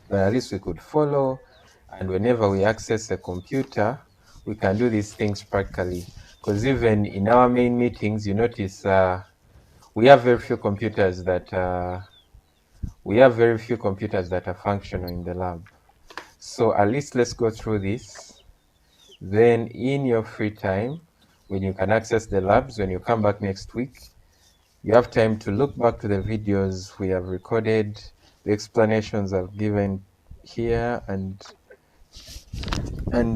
that at least we could follow. And whenever we access a computer, we can do these things practically. Because even in our main meetings, you notice we have very few computers that are functional in the lab. So at least let's go through this. Then in your free time, when you can access the labs, when you come back next week, you have time to look back to the videos we have recorded, the explanations I've given here, and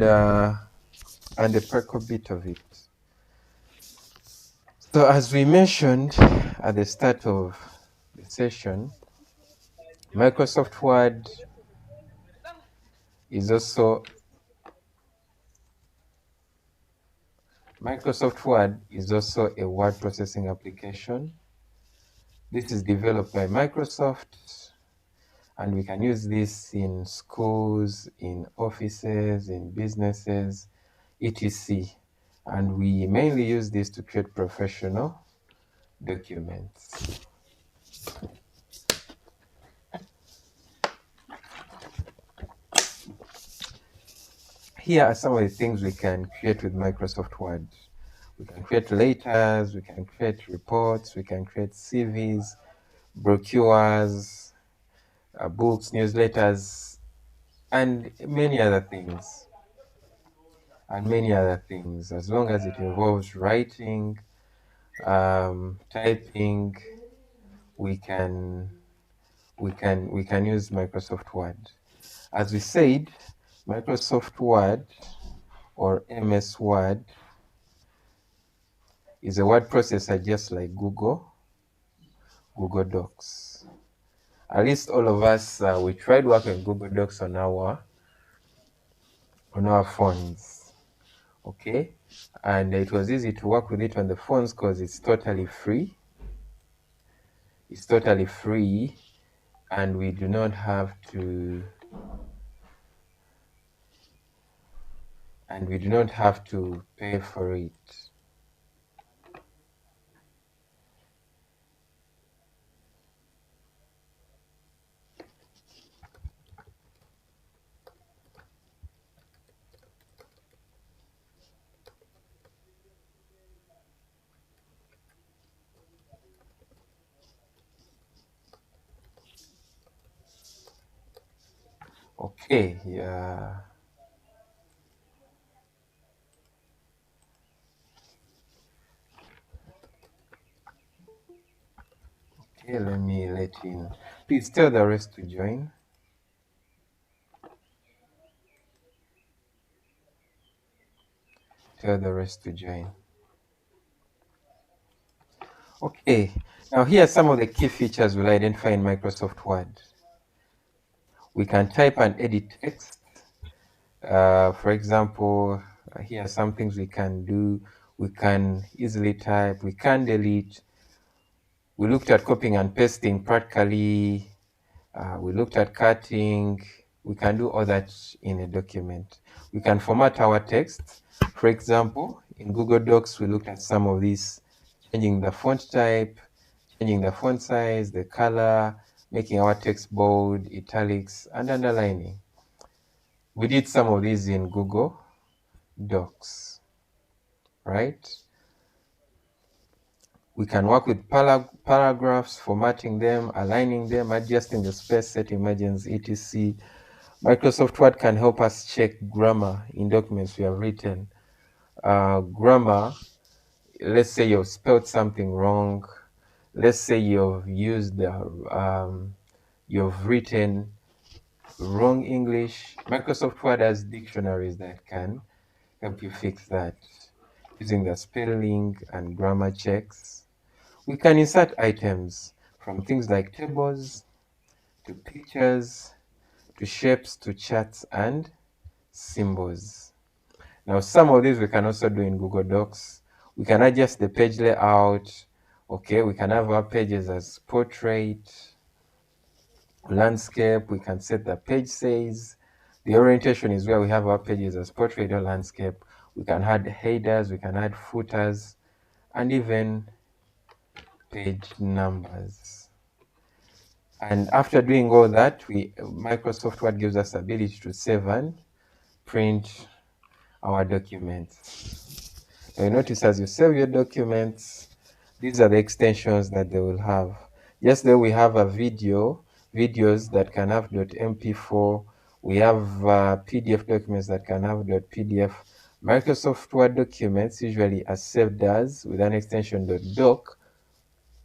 a practical bit of it. So as we mentioned at the start of the session, Microsoft Word is also a word processing application. This is developed by Microsoft, and we can use this in schools, in offices, in businesses, etc. And we mainly use this to create professional documents. Here are some of the things we can create with Microsoft Word. We can create letters, we can create reports, we can create CVs, brochures, books, newsletters, and many other things. As long as it involves writing, typing, we can use Microsoft Word. As we said, Microsoft Word or MS Word is a word processor just like Google Docs. At least all of us, we tried working Google Docs on our phones, okay? And it was easy to work with it on the phones because it's totally free. And we do not have to pay for it. Okay, yeah. Okay, let me let in. Please tell the rest to join. Okay, now here are some of the key features we'll identify in Microsoft Word. We can type and edit text. For example, here are some things we can do. We can easily type, we can delete. We looked at copying and pasting practically. We looked at cutting. We can do all that in a document. We can format our text. For example, in Google Docs, we looked at some of these, changing the font type, changing the font size, the color, making our text bold, italics, and underlining. We did some of these in Google Docs, right? We can work with paragraphs, formatting them, aligning them, adjusting the space, setting margins, etc. Microsoft Word can help us check grammar in documents we have written. Grammar, let's say you've spelled something wrong. Let's say you've written wrong English. Microsoft Word has dictionaries that can help you fix that using the spelling and grammar checks. We can insert items from things like tables to pictures to shapes to charts and symbols. Now, some of these we can also do in Google Docs. We can adjust the page layout. Okay, we can have our pages as portrait, landscape. We can set the page size. The orientation is where we have our pages as portrait or landscape. We can add headers, we can add footers, and even page numbers. And after doing all that, Microsoft Word gives us the ability to save and print our documents. Now you notice as you save your documents, these are the extensions that they will have. Yes, there we have a videos that can have .mp4. We have PDF documents that can have .pdf. Microsoft Word documents usually are saved as with an extension .doc,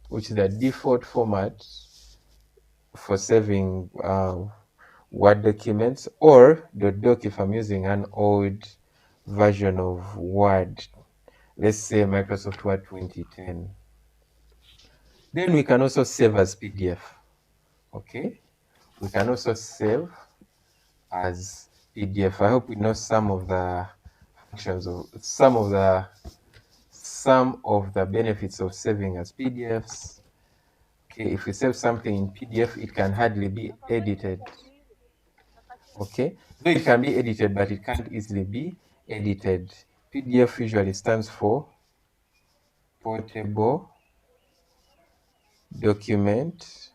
which is the default format for saving Word documents, or .doc if I'm using an old version of Word. Let's say Microsoft Word 2010. Then we can also save as PDF. Okay, we can also save as PDF. I hope we know some of the functions of some of the benefits of saving as PDFs. Okay, if we save something in PDF, it can hardly be edited. Okay, though it can be edited, but it can't easily be edited. PDF usually stands for portable document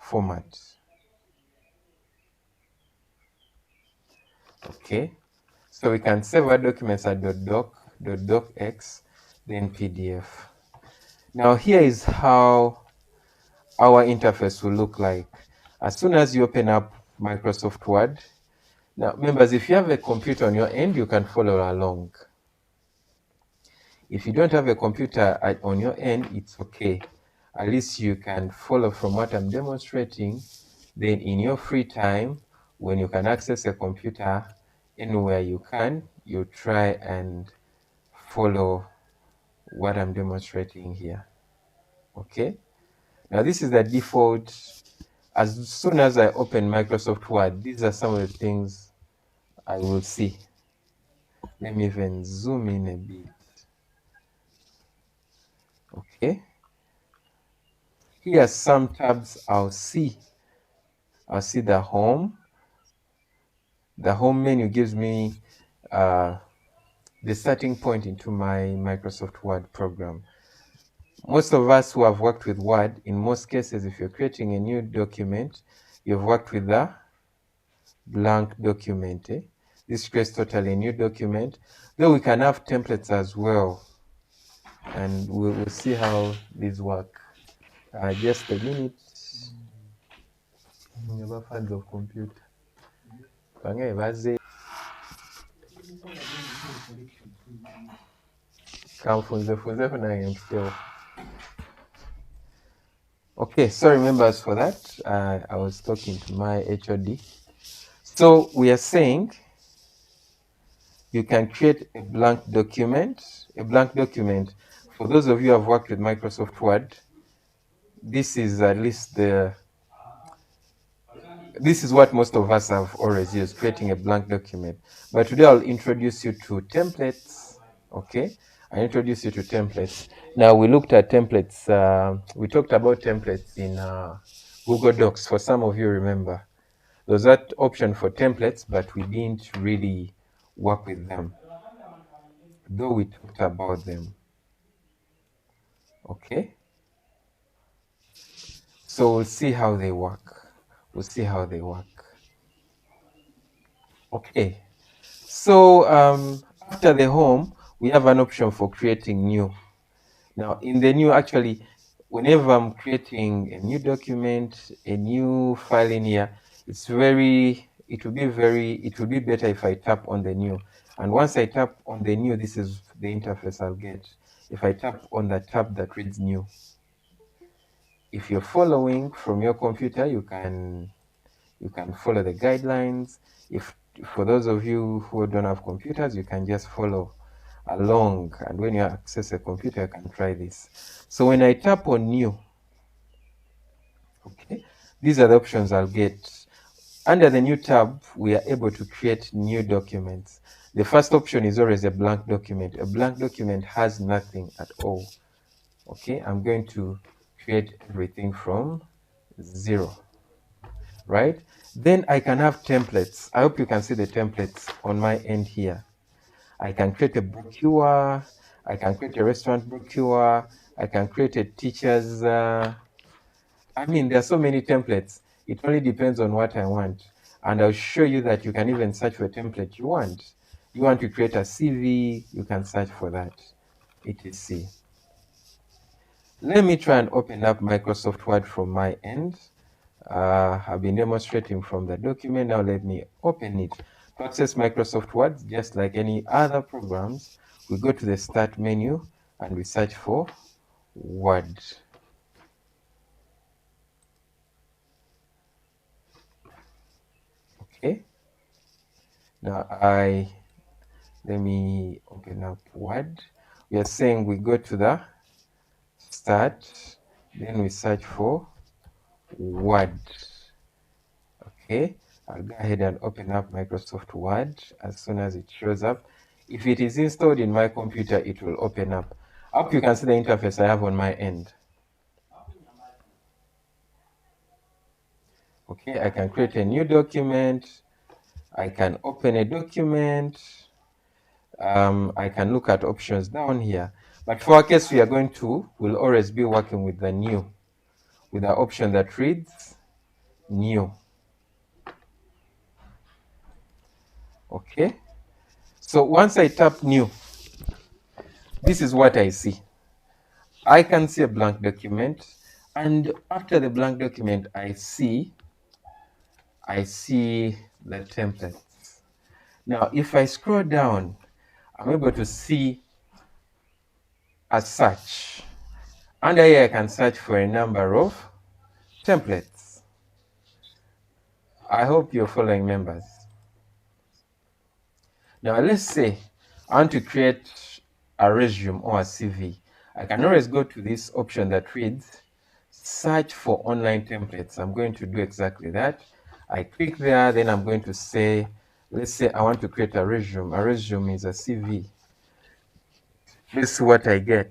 format. Okay, so we can save our documents at .doc, .docx, then PDF. Now here is how our interface will look like. As soon as you open up Microsoft Word, now members, if you have a computer on your end, you can follow along. If you don't have a computer on your end, it's okay. At least you can follow from what I'm demonstrating. Then in your free time, when you can access a computer anywhere you try and follow what I'm demonstrating here. Okay. Now this is the default. As soon as I open Microsoft Word, these are some of the things I will see. Let me even zoom in a bit. Okay. Here are some tabs I'll see. I'll see the home. The home menu gives me the starting point into my Microsoft Word program. Most of us who have worked with Word, in most cases, if you're creating a new document, you've worked with the blank document. This creates totally a new document, though we can have templates as well. And we'll see how these work. Just a minute. Never fans of computer. Okay, sorry members for that. I was talking to my HOD. So we are saying you can create a blank document. A blank document, for those of you who have worked with Microsoft Word, this is at least this is what most of us have always used, creating a blank document. But today I'll introduce you to templates. Okay, I introduce you to templates. Now we looked at templates. We talked about templates in Google Docs. For some of you remember, there's that option for templates, but we didn't really work with them, though we talked about them. Okay, so we'll see how they work. We'll see how they work. Okay, so after the home, we have an option for creating new. Now, in the new, actually, whenever I'm creating a new document, a new file in here, it will be better if I tap on the new. And once I tap on the new, this is the interface I'll get. If I tap on the tab that reads new. If you're following from your computer, you can follow the guidelines. If for those of you who don't have computers, you can just follow along, and when you access a computer, you can try this. So when I tap on new, okay, these are the options I'll get. Under the new tab, we are able to create new documents. The first option is always a blank document. A blank document has nothing at all. Okay, I'm going to create everything from 0. Right? Then I can have templates. I hope you can see the templates on my end here. I can create a brochure. I can create a restaurant brochure. I can create a teacher's, I mean, there are so many templates. It only depends on what I want. And I'll show you that you can even search for a template you want. You want to create a CV, you can search for that, etc. Let me try and open up Microsoft Word from my end. I've been demonstrating from the document. Now let me open it. To access Microsoft Word, just like any other programs, we go to the Start menu and we search for Word. Okay. Now let me open up Word. We are saying we go to the Start, then we search for Word. Okay, I'll go ahead and open up Microsoft Word as soon as it shows up. If it is installed in my computer, it will open up. I hope you can see the interface I have on my end. Okay, I can create a new document. I can open a document. I can look at options down here. But for our case, we'll always be working with the new, with the option that reads new. Okay, so once I tap new, this is what I see. I can see a blank document, and after the blank document, I see the templates. Now, if I scroll down, I'm able to see a search. Under here, I can search for a number of templates. I hope you're following, members. Now, let's say I want to create a resume or a CV. I can always go to this option that reads search for online templates. I'm going to do exactly that. I click there, then I'm going to say, let's say I want to create a resume. A resume is a CV. Let's see what I get.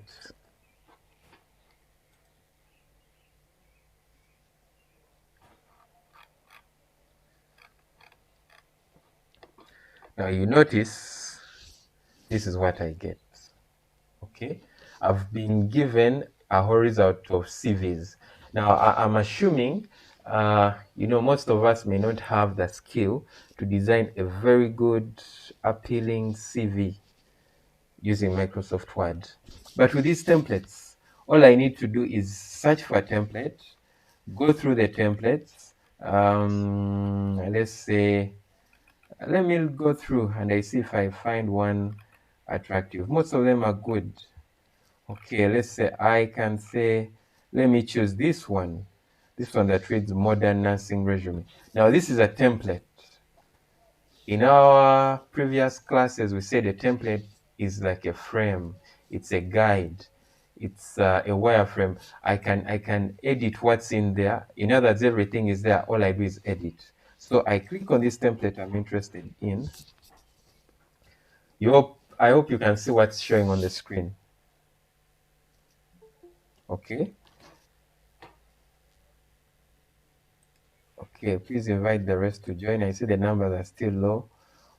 Now you notice this is what I get. Okay, I've been given a horizon of CVs. Now I'm assuming, most of us may not have the skill to design a very good, appealing CV using Microsoft Word. But with these templates, all I need to do is search for a template, go through the templates. Let's say, let me go through and I see if I find one attractive. Most of them are good. Okay, let's say I can say, let me choose this one that reads modern nursing resume. Now this is a template. In our previous classes, we said a template is like a frame. It's a guide. It's a wireframe. I can edit what's in there. In other words, everything is there. All I do is edit. So I click on this template I'm interested in. I hope you can see what's showing on the screen. Okay. Okay, please invite the rest to join. I see the numbers are still low.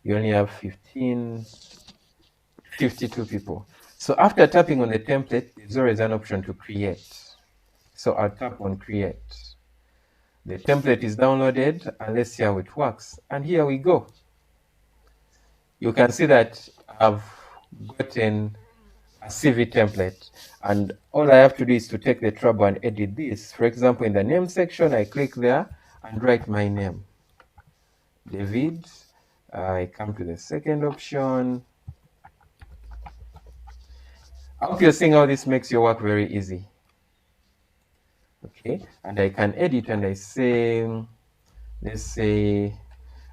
We only have 52 people. So after tapping on the template, there's always an option to create. So I'll tap on create. The template is downloaded, and let's see how it works. And here we go. You can see that I've gotten a CV template, and all I have to do is to take the trouble and edit this. For example, in the name section, I click there and write my name, David. I come to the second option. I hope you're seeing how this makes your work very easy. Okay, and I can edit and I say, let's say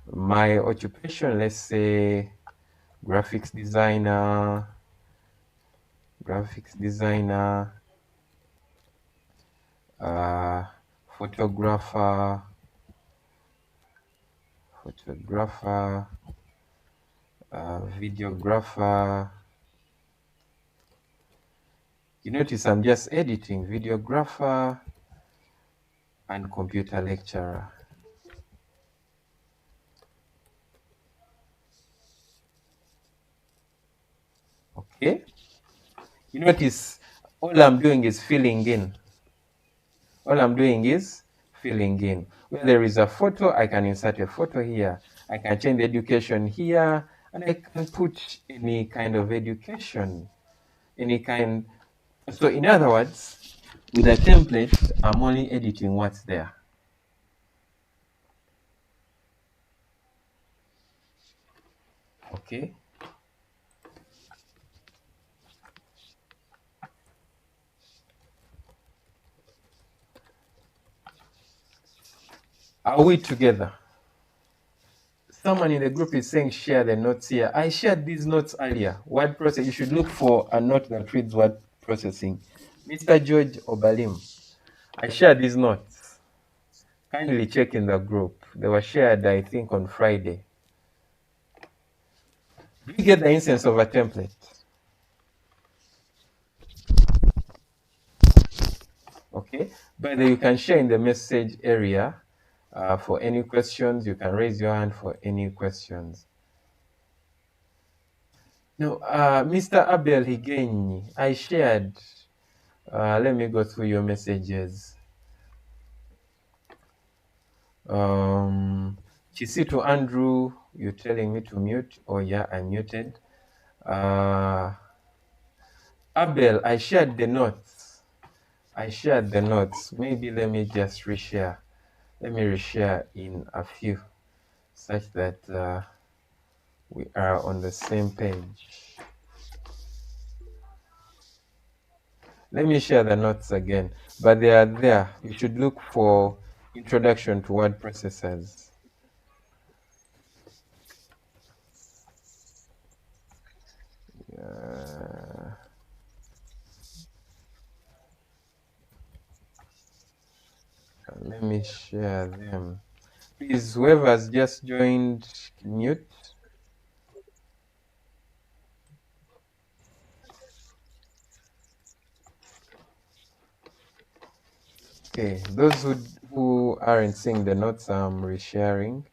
my occupation, let's say graphics designer, photographer, videographer. You notice I'm just editing videographer and computer lecturer. Okay, you notice all I'm doing is filling in. All I'm doing is filling in. Where there is a photo, I can insert a photo here. I can change the education here, and I can put any kind of education, any kind. So in other words, with a template, I'm only editing what's there. Okay. Are we together? Someone in the group is saying share the notes here. I shared these notes earlier. Word process. You should look for a note that reads word processing. Mr. George Obalim, I shared these notes. Kindly check in the group. They were shared, I think, on Friday. Do you get the instance of a template? Okay. But you can share in the message area for any questions. You can raise your hand for any questions. Now, Mr. Abel Higenyi, I shared. Let me go through your messages. Chisitu Andrew, you're telling me to mute. Oh yeah, I muted. Abel, I shared the notes. Maybe let me just reshare. Let me reshare in a few such that we are on the same page. Let me share the notes again, but they are there. You should look for introduction to word processors. Let me share them. Please, whoever has just joined, mute. Okay, those who aren't seeing the notes, I'm resharing.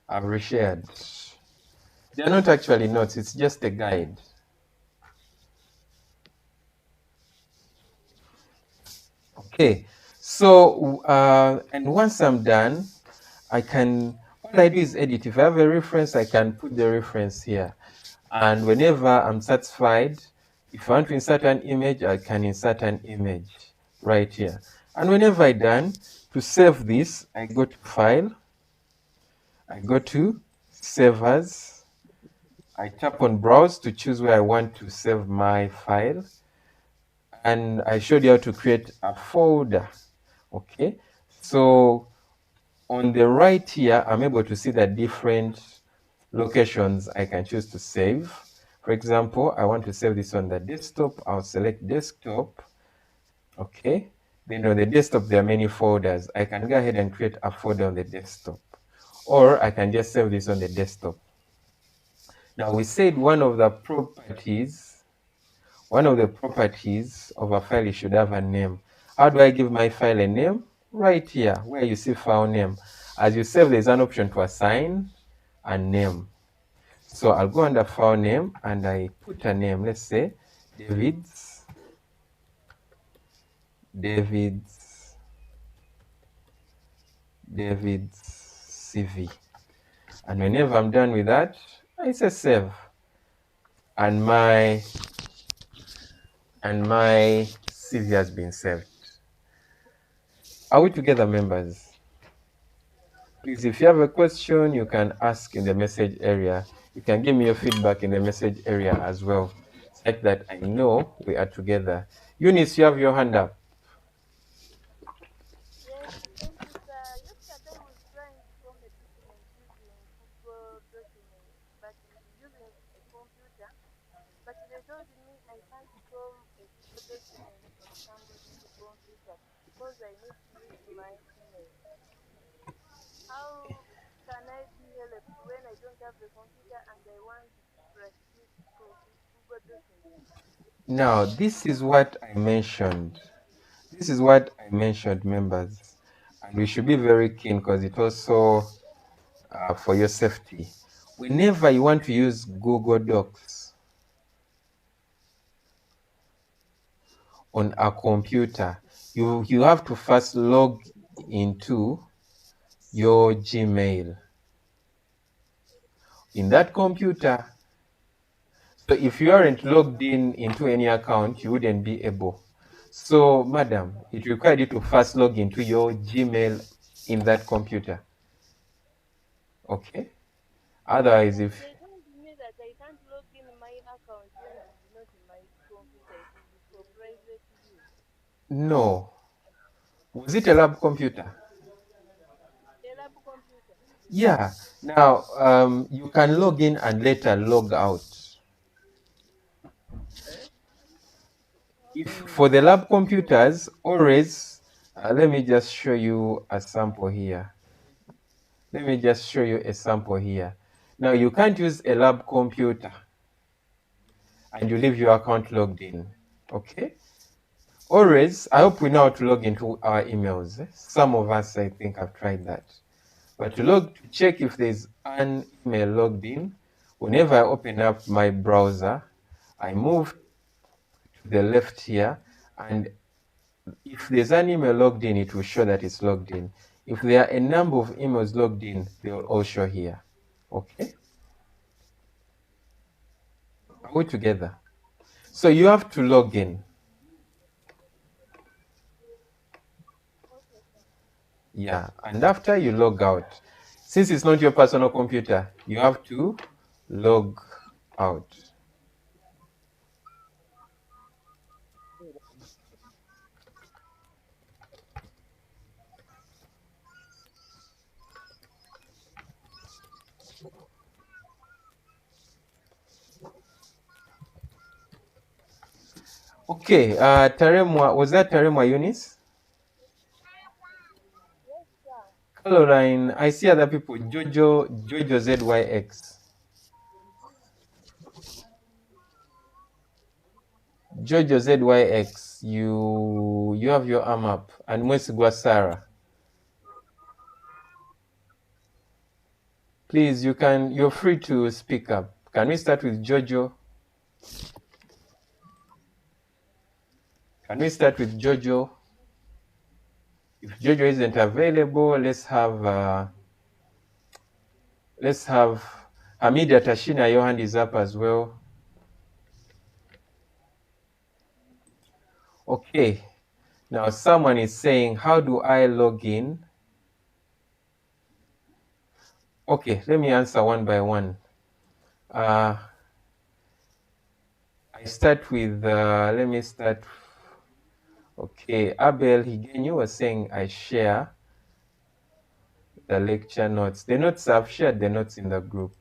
I've reshared. They're not actually notes, it's just a guide. Okay, so, and once I'm done, all I do is edit. If I have a reference, I can put the reference here. And whenever I'm satisfied, if I want to insert an image, I can insert an image right here. And whenever I'm done, to save this, I go to File, I go to Save As, I tap on Browse to choose where I want to save my file, and I showed you how to create a folder. Okay, so on the right here, I'm able to see the different locations I can choose to save. For example, I want to save this on the desktop. I'll select desktop. Okay. Then on the desktop, there are many folders. I can go ahead and create a folder on the desktop, or I can just save this on the desktop. Now, we said one of the properties of a file should have a name. How do I give my file a name? Right here, where you see file name. As you save, there's an option to assign a name. So I'll go under file name and I put a name. Let's say David's CV. And whenever I'm done with that, I say save. And my CV has been saved. Are we together, members? Please, if you have a question, you can ask in the message area. You can give me your feedback in the message area as well, such that I know we are together. Eunice, you have your hand up. Yes, thank you, sir. Yesterday I was trying to form a document using Google documents, but using a computer. But they told me I can't form a Google document on somebody's computer because I need to use my email. How can I be helped when I don't have a computer and I want to proceed to Google documents? Now, this is what I mentioned. This is what I mentioned, members. And we should be very keen because it also for your safety. Whenever you want to use Google Docs on a computer, you have to first log into your Gmail in that computer. So if you aren't logged in into any account, you wouldn't be able. So, madam, it required you to first log into your Gmail in that computer. Okay? Otherwise, But if they told me that I can't log in my account when it is not in my computer. It is for private use. no, was it a lab computer? A lab computer. Yeah. Now, you can log in and later log out. If for the lab computers, always, let me just show you a sample here. Let me just show you a sample here. Now, you can't use a lab computer and you leave your account logged in. Okay? Always, I hope we know how to log into our emails. Some of us, I think, have tried that. But to check if there's an email logged in, whenever I open up my browser, I move to the left here, and if there's an email logged in, it will show that it's logged in. If there are a number of emails logged in, they will all show here. Okay? Are we together? So you have to log in. Okay, sir. Yeah. And after you log out, since it's not your personal computer, you have to log out. Okay, Taremwa, was that Taremwa Eunice? Yes, sir. Caroline, I see other people. Jojo ZYX. Jojo ZYX, you have your arm up. And Mwesigwa Sarah. Please, you're free to speak up. Can we start with Jojo? Can we start with Jojo? If Jojo isn't available, let's have Hamida Tashina, your hand is up as well. Okay. Now someone is saying, how do I log in? Okay, let me answer one by one. I start with, let me start. Okay, Abel Higenyu was saying I share the lecture notes. The notes, I've shared the notes in the group.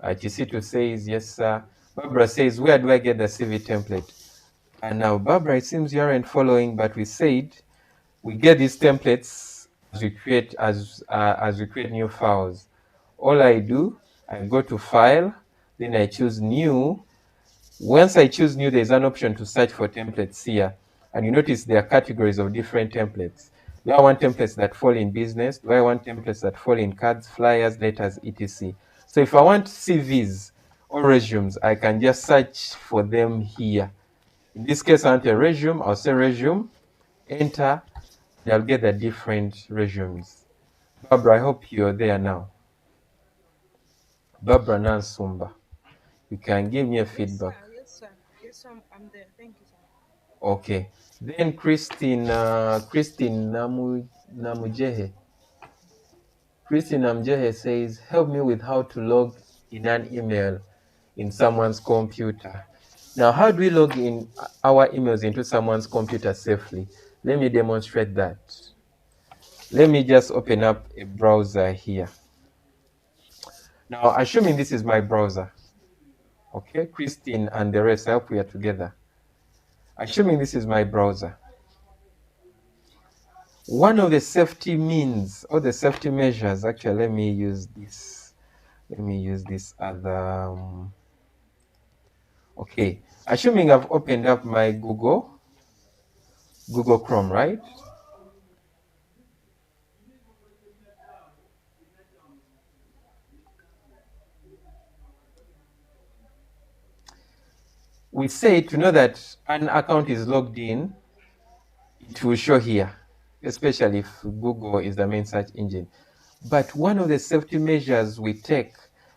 Chisito says, yes, sir. Barbara says, where do I get the CV template? And now, Barbara, it seems you aren't following, but we said we get these templates as we create new files. All I do, I go to File, then I choose New. Once I choose New, there's an option to search for templates here. And you notice there are categories of different templates. Do I want templates that fall in business? Do I want templates that fall in cards, flyers, letters, etc.? So if I want CVs or resumes, I can just search for them here. In this case, I want a resume. I'll say resume, enter, and I'll get the different resumes. Barbara, I hope you're there now. Barbara Nansumba, you can give me a feedback. Yes, sir. Yes, sir. I'm there. Thank you, sir. Okay. Then Christine Namujehe. Christine Namujehe says, help me with how to log in an email in someone's computer. Now, how do we log in our emails into someone's computer safely? Let me demonstrate that. Let me just open up a browser here. Now, assuming this is my browser, okay, Christine and the rest, I hope we are together. Assuming this is my browser, one of the safety means or the safety measures, actually, let me use this other, okay, assuming I've opened up my Google Chrome, right? we say to know that an account is logged in, it will show here, especially if Google is the main search engine. But one of the safety measures we take,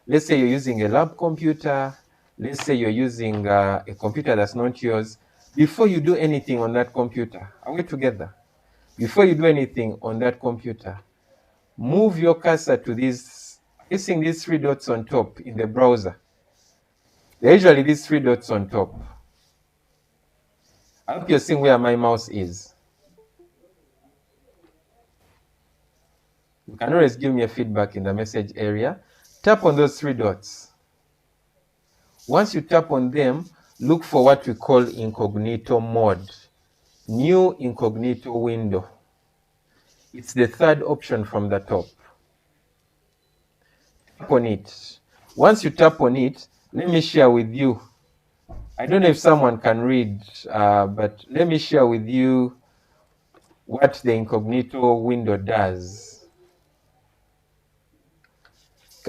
let's say you're using a lab computer, let's say you're using a computer that's not yours, before you do anything on that computer, are we together? Before you do anything on that computer, move your cursor to these, you seeing these three dots on top in the browser? There are usually these three dots on top. I hope you're seeing where my mouse is. You can always give me a feedback in the message area. Tap on those three dots. Once you tap on them, look for what we call incognito mode. New incognito window. It's the third option from the top. Tap on it. Once you tap on it, let me share with you. I don't know if someone can read, but let me share with you what the incognito window does.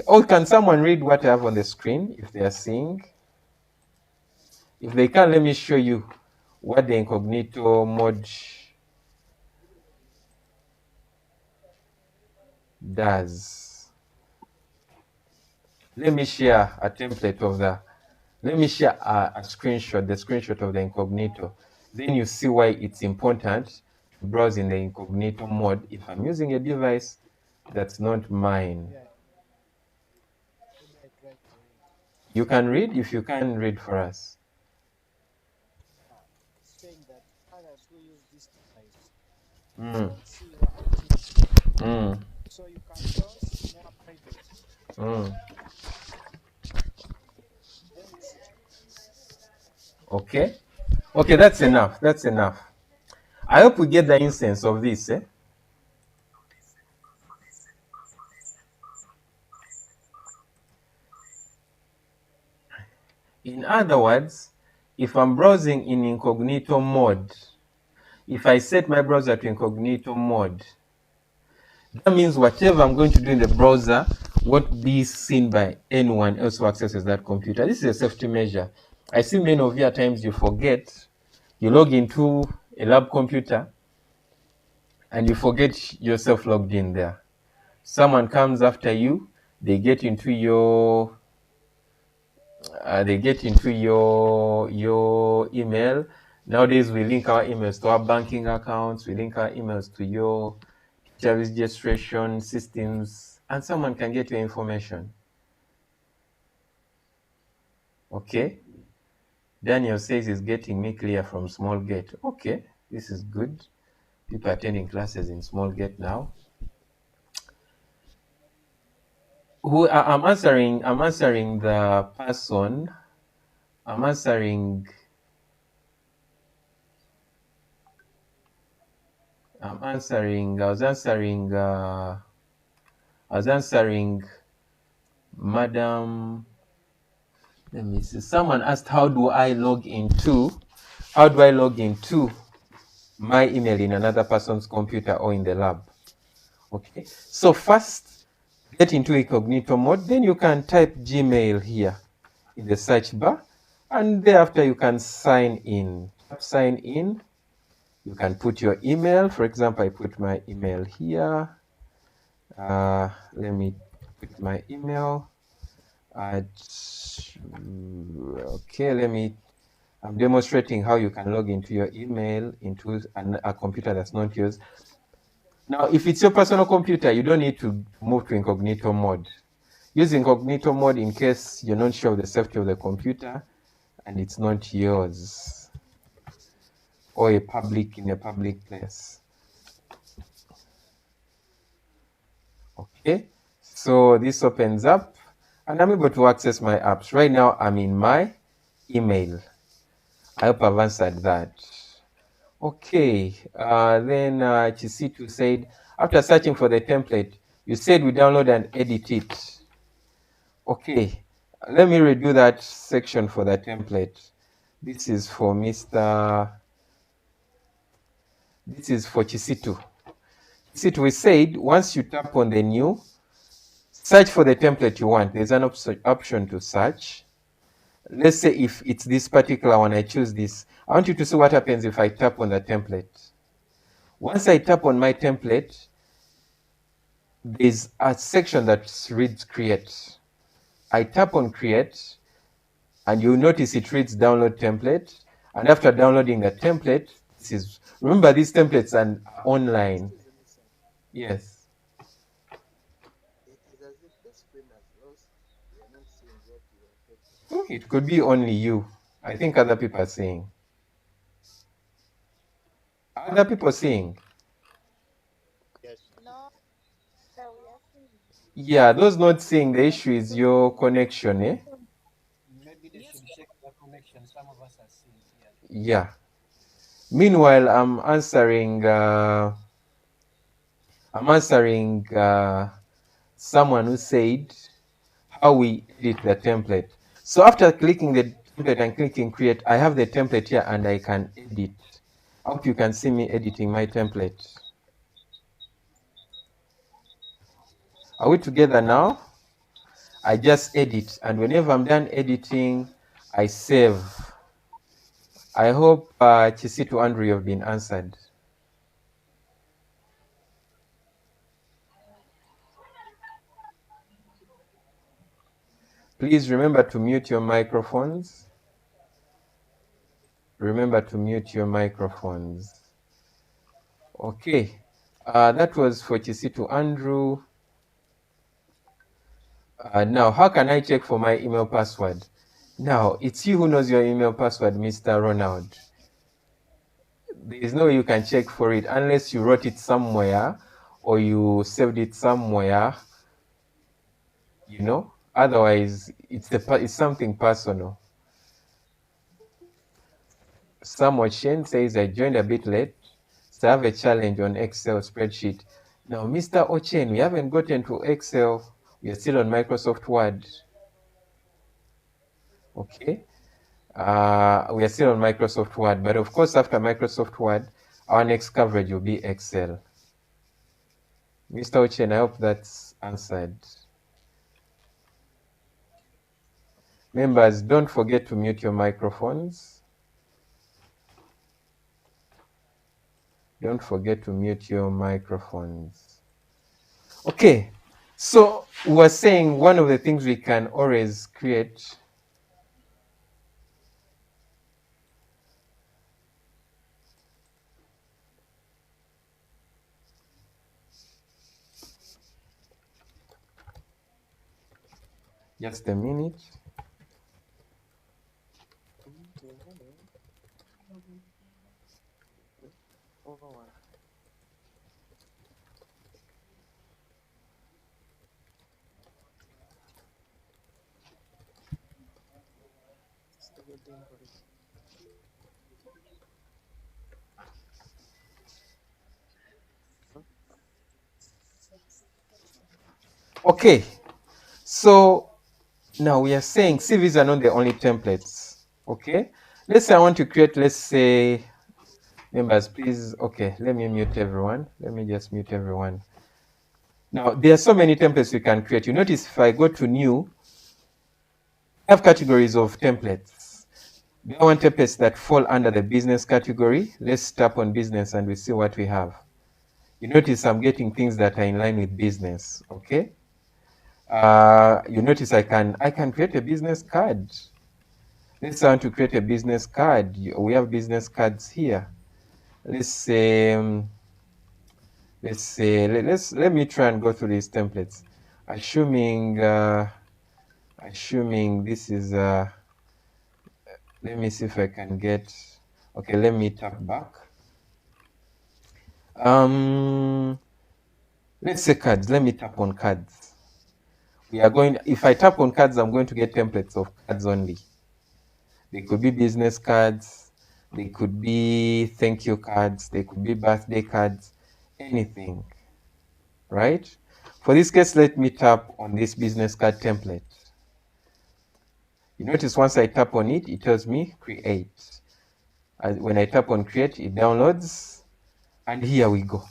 Oh, can someone read what I have on the screen if they are seeing? If they can, let me show you what the incognito mode does. Let me share a template of let me share a screenshot, the screenshot of the incognito. Then you see why it's important to browse in the incognito mode if I'm using a device that's not mine. Yeah. Maybe I try to read. You can read if you can read for us. It's saying that others who use this device Mm, don't see your activity, mm, so you can browse more privately. mm. Then it's Okay. Okay, that's enough. That's enough. I hope we get the essence of this. In other words, if I'm browsing in incognito mode, if I set my browser to incognito mode, that means whatever I'm going to do in the browser won't be seen by anyone else who accesses that computer. This is a safety measure. I see many of you at times you forget, you log into a lab computer and you forget yourself logged in there. Someone comes after you, they get into your your email. Nowadays, we link our emails to our banking accounts. We link our emails to your teacher registration systems, and someone can get your information. Okay. Daniel says he's getting me clear from small gate. Okay, this is good. People attending classes in small gate now. I'm answering the person. I'm answering I was answering Madam. Let me see. Someone asked, how do I log into my email in another person's computer or in the lab? Okay. So first, get into incognito mode. Then you can type Gmail here in the search bar, and thereafter you can sign in. Tap sign in. You can put your email. For example, I put my email here. Let me put my email at, okay, I'm demonstrating how you can log into your email into a computer that's not yours. Now, if it's your personal computer, you don't need to move to incognito mode. Use incognito mode in case you're not sure of the safety of the computer and it's not yours or in a public place. Okay, so this opens up and I'm able to access my apps. Right now, I'm in my email. I hope I've answered that. Okay, then Chisitu said, after searching for the template, you said we download and edit it. Okay, let me redo that section for the template. This is for Chisitu. Chisitu, we said once you tap on the new, search for the template you want. There's an option to search. let's say if it's this particular one, I choose this. I want you to see what happens if I tap on the template. Once I tap on my template, there's a section that reads create. I tap on create, and you'll notice it reads download template. And after downloading the template, this is, remember these templates are online. Excuse me, sir. Yes. It is as if the screen has lost. We are not seeing what you are talking. Oh, it could be only you. I think other people are seeing. Other people seeing. Yes. No, sir, we are seeing. Yeah, those not seeing, the issue is your connection, eh? Maybe they should check the connection. Some of us are seeing clearly. Yeah. Meanwhile, I'm answering someone who said how we edit the template. So after clicking the template and clicking create, I have the template here and I can edit. I hope you can see me editing my template. Are we together now? I just edit, and whenever I'm done editing, I save. I hope Chisitu Andrew, you've been answered. Please remember to mute your microphones. Remember to mute your microphones. Okay, that was for Chisitu Andrew. Now, how can I check for my email password? Now, it's you who knows your email password, Mr. Ronald. There is no way you can check for it unless you wrote it somewhere or you saved it somewhere, you know. Otherwise, it's something personal. Sam Ochen says, I joined a bit late, so I have a challenge on Excel spreadsheet. Now, Mr. Ochen, we haven't gotten to Excel. We are still on Microsoft Word. Okay. We are still on Microsoft Word, but of course, after Microsoft Word, our next coverage will be Excel. Mr. Ochen, I hope that's answered. Members, don't forget to mute your microphones. Don't forget to mute your microphones. Okay, so we're saying one of the things we can always create just a minute. Over one. Okay, so now we are saying CVs are not the only templates. Okay, let's say I want to create, let's say, members, please. Okay, let me mute everyone. Let me just mute everyone. Now, there are so many templates we can create. You notice if I go to new, I have categories of templates. There are one templates that fall under the business category. Let's tap on business and we see what we have. You notice I'm getting things that are in line with business, okay? You notice I can create a business card. Let's say I want to create a business card. We have business cards here. Let's say, let me try and go through these templates. Assuming this is, let me see if I can get, okay, let me tap back. Let's say cards, let me tap on cards. We are going, if I tap on cards, I'm going to get templates of cards only. They could be business cards, they could be thank you cards, they could be birthday cards, anything, right? For this case, let me tap on this business card template. You notice once I tap on it, it tells me create. When I tap on create, it downloads, and here we go.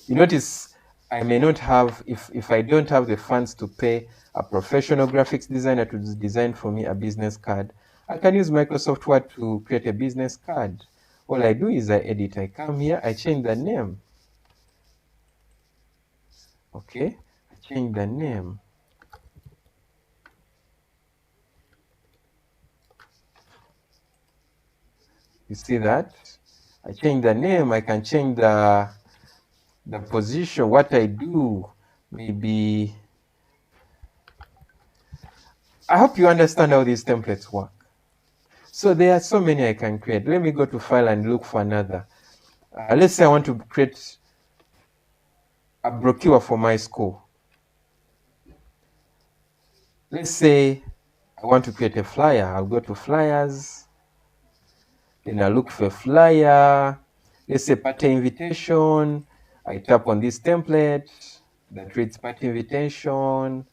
You notice I may not have, if I don't have the funds to pay a professional graphics designer to design for me a business card, I can use Microsoft Word to create a business card. All I do is I edit. I come here, I change the name. Okay, I change the name. You see that? I change the name. I can change the position, what I do. Maybe, I hope you understand how these templates work. So there are so many I can create. Let me go to file and look for another. Let's say I want to create a brochure for my school. Let's say I want to create a flyer. I'll go to flyers. Then I look for a flyer. Let's say party invitation. I tap on this template that reads party invitation.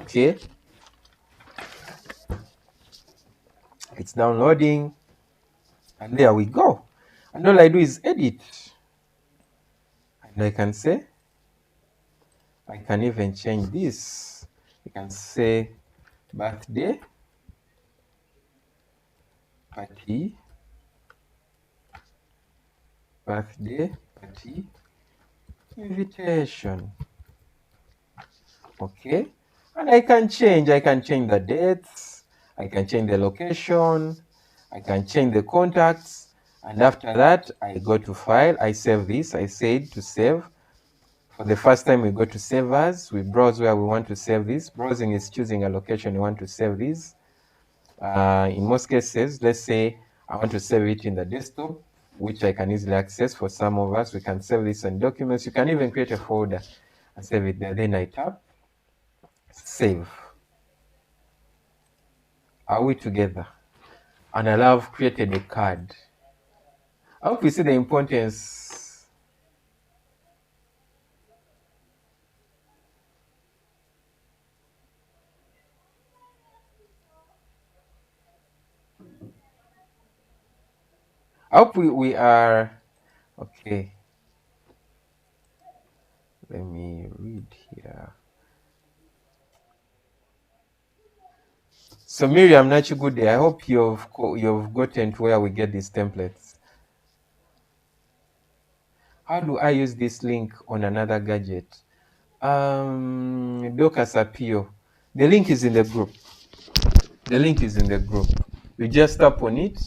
Okay. It's downloading. And there we go. And all I do is edit. And I can say, I can even change this. I can say birthday party, birthday party invitation. Okay. And I can change the dates, I can change the location, I can change the contacts. And after that, I go to file, I save this. I said to save. For the first time, we go to save as, we browse where we want to save this. Browsing is choosing a location you want to save this. In most cases, let's say I want to save it in the desktop, which I can easily access. For some of us, we can save this in documents. You can even create a folder and save it there. Then I tap save. Are we together? And I have created a card. I hope you see the importance. I hope we are okay. Let me read here. So Miriam, Nachi, good day. I hope you've gotten to where we get these templates. How do I use this link on another gadget? Docas Appeal. The link is in the group. The link is in the group. You just tap on it.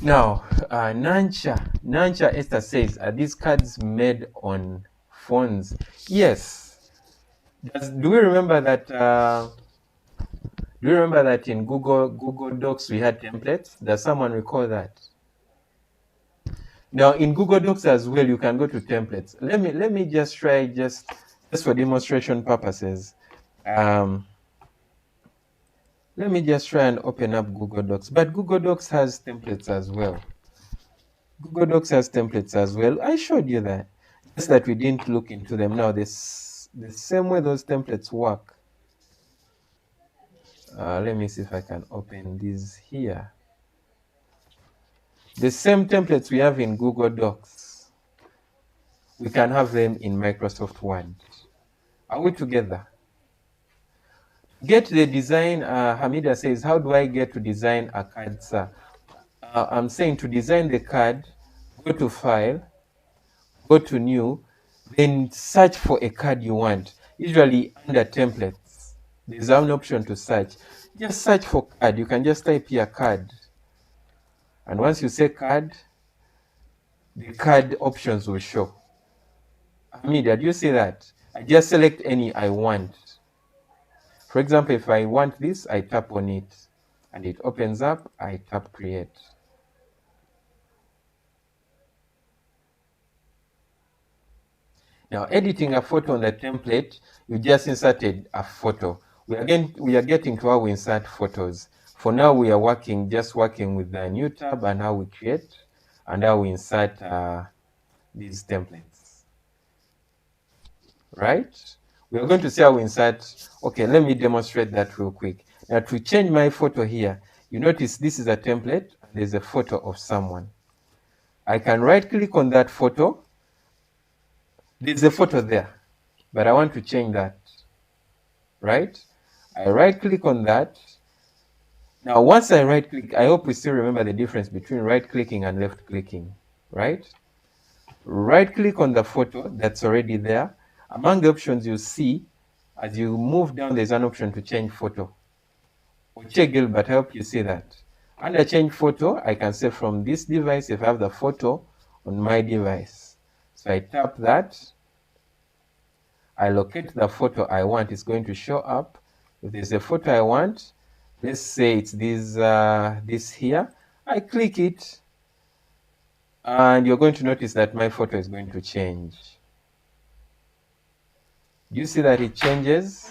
Now, Nancha Esther says, are these cards made on phones? Yes. Do we remember that? Do you remember that in Google Docs we had templates? Does someone recall that? Now in Google Docs as well, you can go to templates. Let me just try just for demonstration purposes. Let me just try and open up Google Docs. But Google Docs has templates as well. Google Docs has templates as well. I showed you that. Just that we didn't look into them. Now, the same way those templates work. Let me see if I can open these here. The same templates we have in Google Docs, we can have them in Microsoft Word. Are we together? Get the design. Hamida says, how do I get to design a card, sir? I'm saying to design the card, go to File, go to New, then search for a card you want. Usually under Templates, there's an option to search. Just search for card. You can just type here card. And once you say card, the card options will show. Hamida, do you see that? I just select any I want. For example, if I want this, I tap on it and it opens up. I tap create. Now, editing a photo on the template, you just inserted a photo. We are getting to how we insert photos. For now, we are just working with the new tab and how we create and how we insert these templates. Right? We are going to see how we insert. Okay, let me demonstrate that real quick. Now, to change my photo here, you notice this is a template and there's a photo of someone. I can right click on that photo. There's a photo there, but I want to change that, right? I right click on that. Now, once I right click, I hope we still remember the difference between right clicking and left clicking, right? Right click on the photo that's already there. Among the options you see, as you move down, there's an option to change photo. Check Gilbert, I hope you see that. Under change photo, I can say from this device if I have the photo on my device. So I tap that. I locate the photo I want. It's going to show up. If there's a photo I want, let's say it's this here. I click it, and you're going to notice that my photo is going to change. You see that it changes?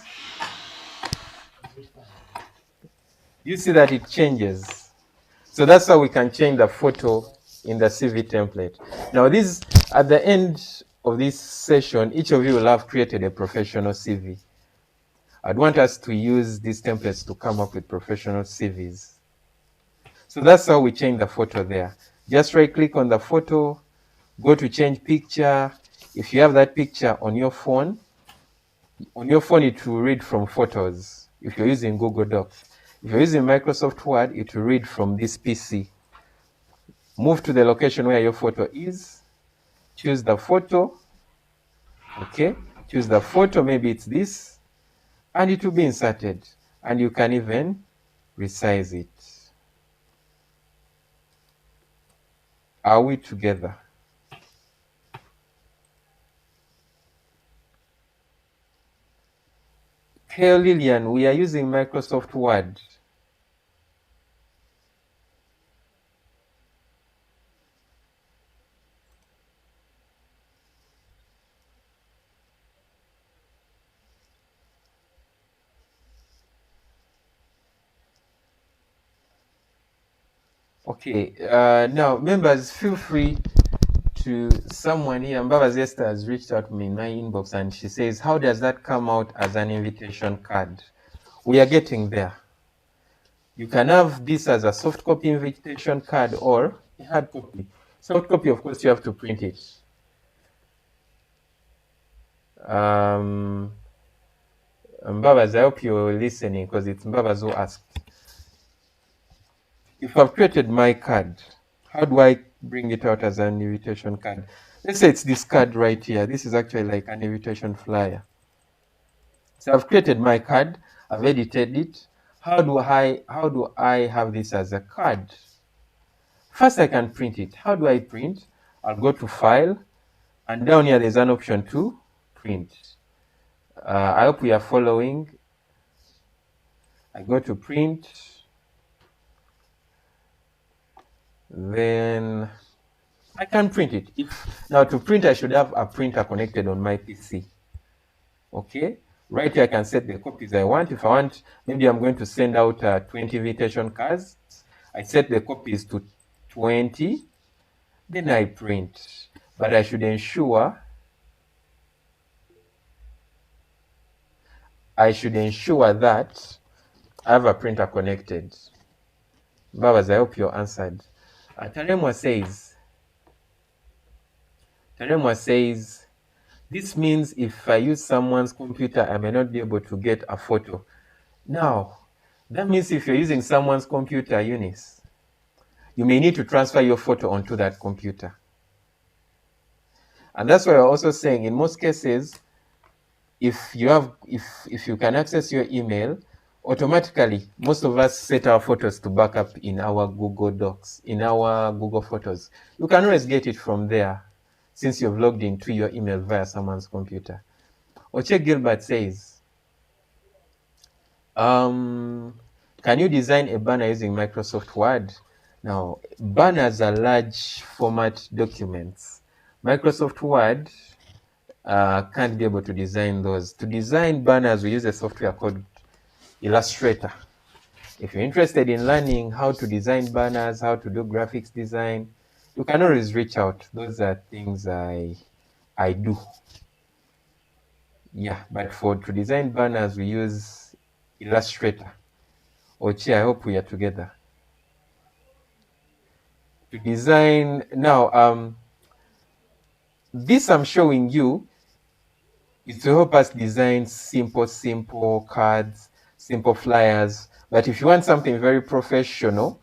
You see that it changes. So that's how we can change the photo in the CV template. Now this, at the end of this session, each of you will have created a professional CV. I'd want us to use these templates to come up with professional CVs. So that's how we change the photo there. Just right click on the photo, go to change picture. If you have that picture on your phone it will read from photos. If you're using Google Docs. If you're using Microsoft Word, it will read from this PC. Move to the location where your photo is. Choose the photo. Okay, choose the photo, maybe it's this, and it will be inserted. And you can even resize it. Are we together? Hey Lillian, we are using Microsoft Word. Okay, now members, feel free to someone here. Mbava's Esther has reached out to me in my inbox and she says, how does that come out as an invitation card? We are getting there. You can have this as a soft copy invitation card or a hard copy. Soft copy, of course, you have to print it. Mbavas, I hope you're listening because it's Mbavas who asked. If I've created my card, how do I bring it out as an invitation card? Let's say it's this card right here. This is actually like an invitation flyer. So I've created my card, I've edited it. How do I have this as a card? First, I can print it. How do I print? I'll go to File, and down here there's an option to print. I hope we are following. I go to Print, then I can print it. Now to print, I should have a printer connected on my PC. Okay, right here I can set the copies I want. If I want, maybe I'm going to send out 20 invitation cards. I set the copies to 20, then I print. But I should ensure that I have a printer connected. Babas, I hope you're answered. Taremwa says, this means if I use someone's computer, I may not be able to get a photo. Now, that means if you're using someone's computer, Eunice, you may need to transfer your photo onto that computer. And that's why we're also saying in most cases, if you can access your email, automatically, most of us set our photos to backup in our Google Docs, in our Google Photos. You can always get it from there since you've logged into your email via someone's computer. Oche Gilbert says, can you design a banner using Microsoft Word? Now, banners are large format documents. Microsoft Word can't be able to design those. To design banners, we use a software called Illustrator. If you're interested in learning how to design banners, how to do graphics design, you can always reach out. Those are things I do. Yeah, but to design banners, we use Illustrator. Ochi, I hope we are together. to design. Now, this I'm showing you is to help us design simple cards, simple flyers. But if you want something very professional,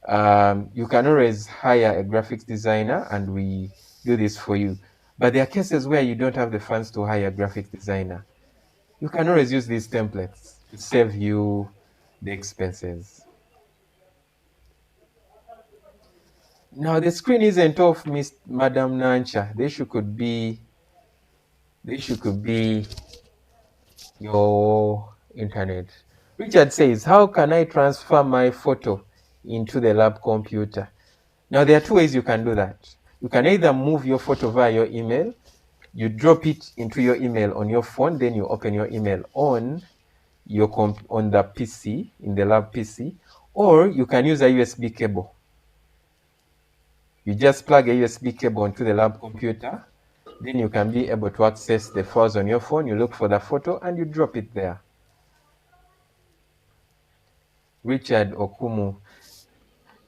you can always hire a graphics designer and we do this for you. But there are cases where you don't have the funds to hire a graphics designer. You can always use these templates to save you the expenses. Now the screen isn't off, Miss Madam Nancha. The issue could be your internet. Richard says, how can I transfer my photo into the lab computer? Now there are two ways you can do that. You can either move your photo via your email, you drop it into your email on your phone, then you open your email on on the PC, in the lab PC, or you can use a USB cable. You just plug a USB cable onto the lab computer, then you can be able to access the files on your phone. You look for the photo and you drop it there. Richard Okumu.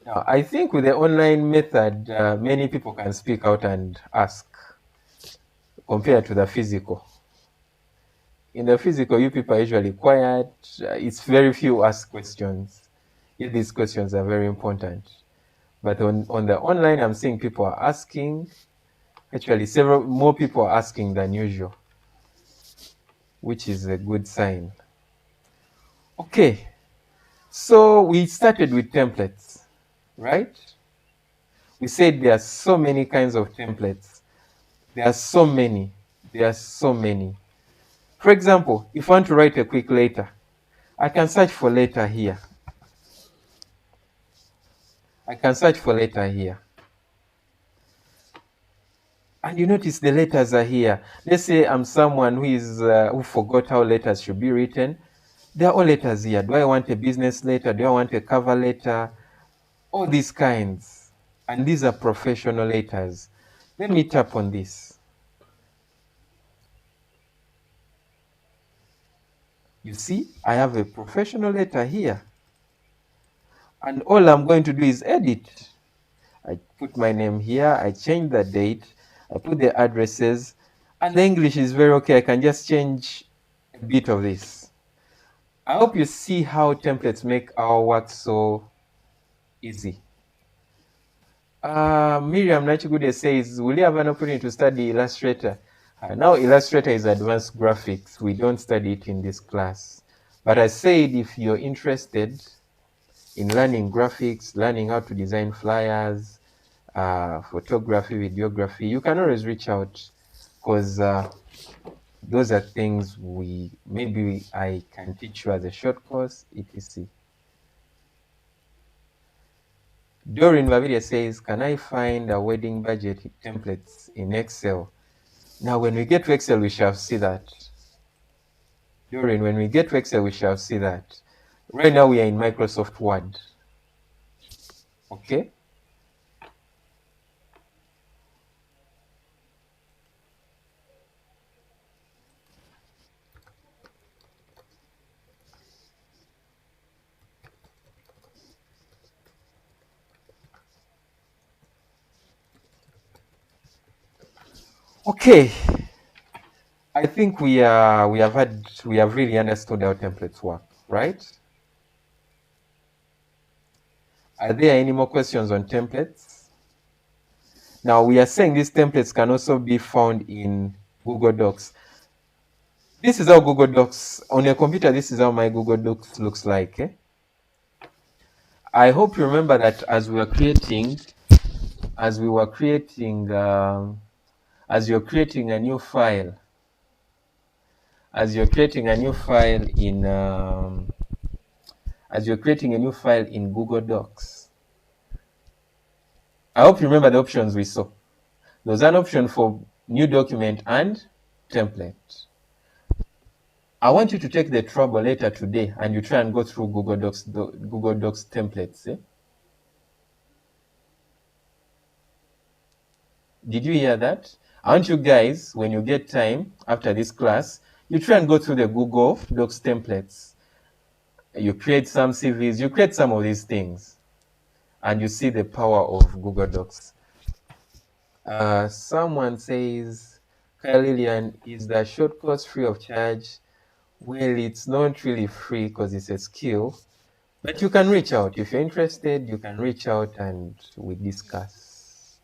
Now, I think with the online method, many people can speak out and ask compared to the physical. In the physical, you people are usually quiet. It's very few ask questions. Yet these questions are very important. But on the online, I'm seeing people are asking. Actually, several more people are asking than usual, which is a good sign. Okay, so we started with templates, right? We said there are so many kinds of templates. There are so many. There are so many. For example, if I want to write a quick letter, I can search for letter here. I can search for letter here. And you notice the letters are here. Let's say I'm someone who forgot how letters should be written. There are all letters here. Do I want a business letter? Do I want a cover letter? All these kinds. And these are professional letters. Let me tap on this. You see, I have a professional letter here. And all I'm going to do is edit. I put my name here, I change the date, I put the addresses, and the English is very okay. I can just change a bit of this. I hope you see how templates make our work so easy. Miriam Nachigude says, will you have an opportunity to study Illustrator? Now Illustrator is advanced graphics. We don't study it in this class. But I said if you're interested in learning graphics, learning how to design flyers, photography, videography, you can always reach out because those are things maybe I can teach you as a short course, etc. Doreen Bavidia says, can I find a wedding budget templates in Excel? Now, when we get to Excel, we shall see that. Doreen, when we get to Excel, we shall see that. Right now, we are in Microsoft Word. Okay? Okay. I think we have really understood how templates work, right? Are there any more questions on templates? Now we are saying these templates can also be found in Google Docs. This is how Google Docs, on your computer, this is how my Google Docs looks like. Eh? I hope you remember that as you're creating a new file, in Google Docs, I hope you remember the options we saw. There's an option for new document and template. I want you to take the trouble later today and you try and go through Google Docs templates. Eh? Did you hear that? I want you guys, when you get time after this class, you try and go through the Google Docs templates. You create some CVs, you create some of these things. and you see the power of Google Docs. Someone says, Kyle Lillian, is the short course free of charge? Well, it's not really free because it's a skill, but you can reach out. If you're interested, you can reach out and we discuss.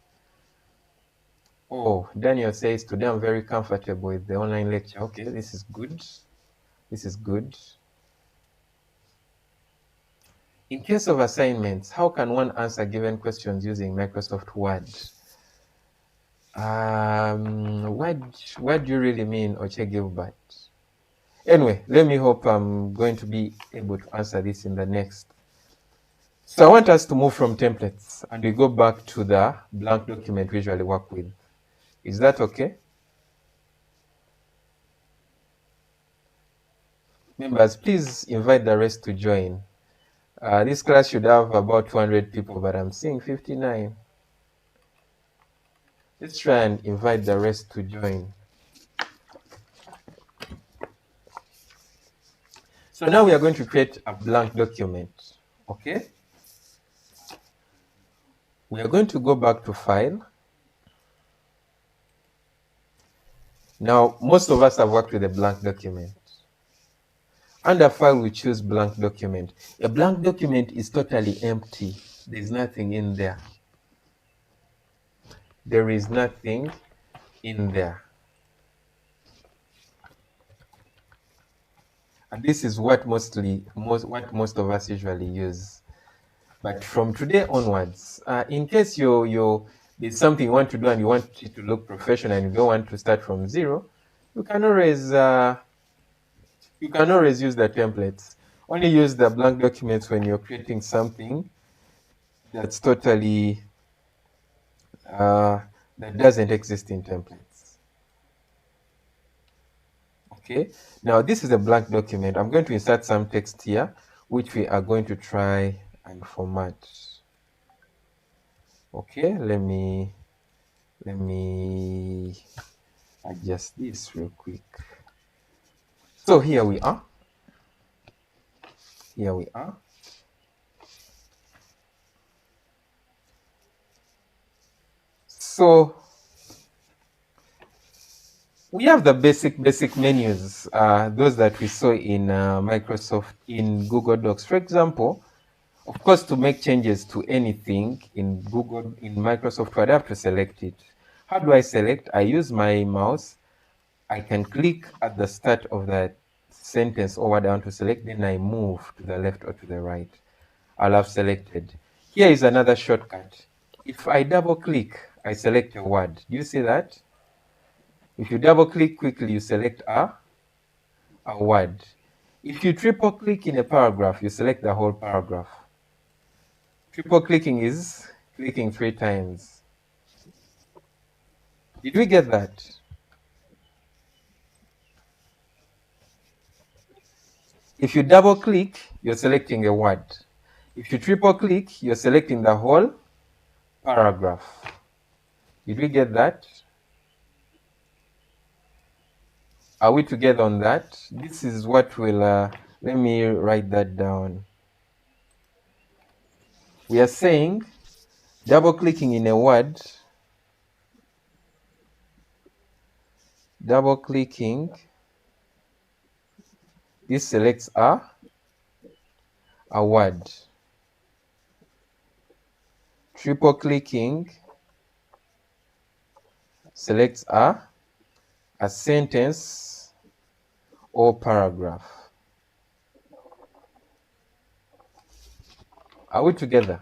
Oh, Daniel says, today I'm very comfortable with the online lecture. Okay, this is good. This is good. In case of assignments, how can one answer given questions using Microsoft Word? What do you really mean, Oche Gilbert? Anyway, let me hope I'm going to be able to answer this in the next. So I want us to move from templates and we go back to the blank document we usually work with. Is that okay? Members, please invite the rest to join. This class should have about 200 people, but I'm seeing 59. Let's try and invite the rest to join. So now we are going to create a blank document, okay? We are going to go back to File. Now, most of us have worked with a blank document. Under File, we choose Blank Document. A blank document is totally empty. There's nothing in there. There is nothing in there. And this is what most of us usually use. But from today onwards, in case there's something you want to do and you want it to look professional and you don't want to start from zero, you can always use the templates. Only use the blank documents when you're creating something that's totally that doesn't exist in templates. Okay, now this is a blank document. I'm going to insert some text here, which we are going to try and format. Okay, let me adjust this real quick. So here we are. Here we are. So we have the basic menus, those that we saw in Microsoft, in Google Docs. For example, of course, to make changes to anything in Microsoft Word, I have to select it. How do I select? I use my mouse. I can click at the start of that sentence or what I want to select, then I move to the left or to the right. I'll have selected. Here is another shortcut. If I double click, I select a word. Do you see that? If you double click quickly, you select a word. If you triple click in a paragraph, you select the whole paragraph. Triple clicking is clicking 3 times. Did we get that? If you double click, you're selecting a word. If you triple click, you're selecting the whole paragraph. Did we get that? Are we together on that? This is what will, let me write that down. We are saying double clicking in a word, double clicking, this selects a word. Triple clicking selects a sentence or paragraph. Are we together?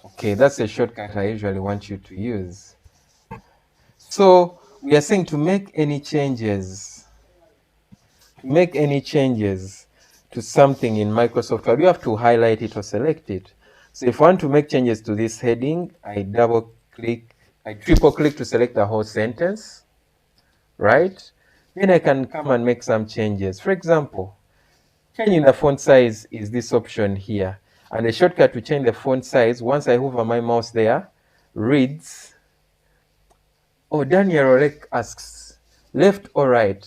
Okay, that's a shortcut I usually want you to use. So we are saying to make any changes, to something in Microsoft Word, you have to highlight it or select it. So if I want to make changes to this heading, I triple click to select the whole sentence, right? Then I can come and make some changes. For example, changing the font size is this option here. And the shortcut to change the font size, once I hover my mouse there, reads. Oh, Daniel Orek asks, left or right?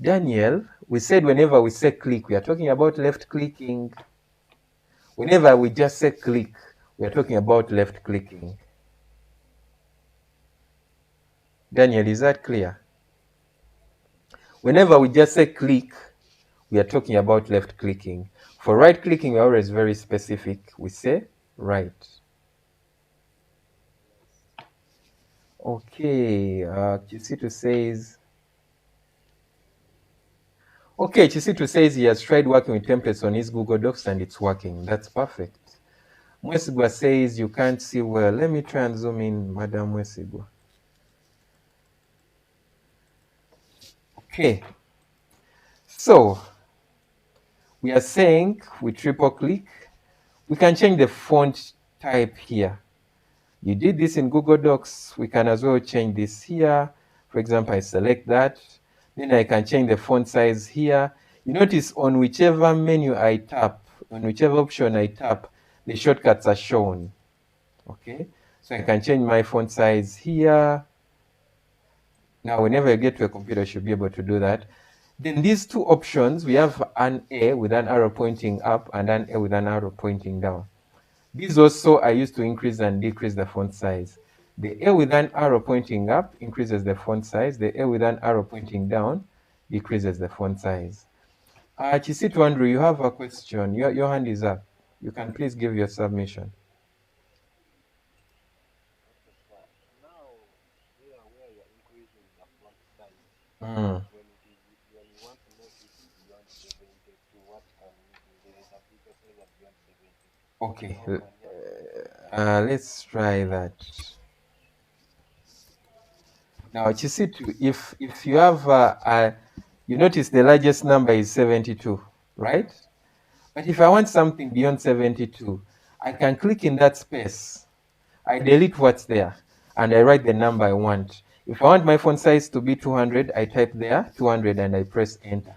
Daniel, we said whenever we say click, we are talking about left clicking. Whenever we just say click, we are talking about left clicking. Daniel, is that clear? Whenever we just say click, we are talking about left clicking. For right clicking, we're always very specific. We say right. Yes. Okay, Chisitu says, okay, Chisitu says he has tried working with templates on his Google Docs and it's working. That's perfect. Mwesigwa says you can't see well. Let me try and zoom in, Madam Mwesigwa. Okay, so we are saying with triple click, we can change the font type here. You did this in Google Docs, we can as well change this here. For example, I select that, then I can change the font size here. You notice on whichever menu I tap, on whichever option I tap, the shortcuts are shown. Okay, so I can change my font size here. Now, whenever you get to a computer, you should be able to do that. Then these two options, we have an A with an arrow pointing up and an A with an arrow pointing down. These also are used to increase and decrease the font size. The A with an arrow pointing up increases the font size. The A with an arrow pointing down decreases the font size. Chisitu Andrew, you have a question. Your hand is up. You can please give your submission. Okay, sir. Now, here where you're increasing the font size, Mm. when you want to make it beyond 72, what can you do? There is a feature says that beyond 70. Okay, How can you adjust it? let's try that. Now, Chisitu, if you have you notice the largest number is 72, right? But if I want something beyond 72, I can click in that space. I delete what's there, and I write the number I want. If I want my font size to be 200, I type there 200 and I press enter.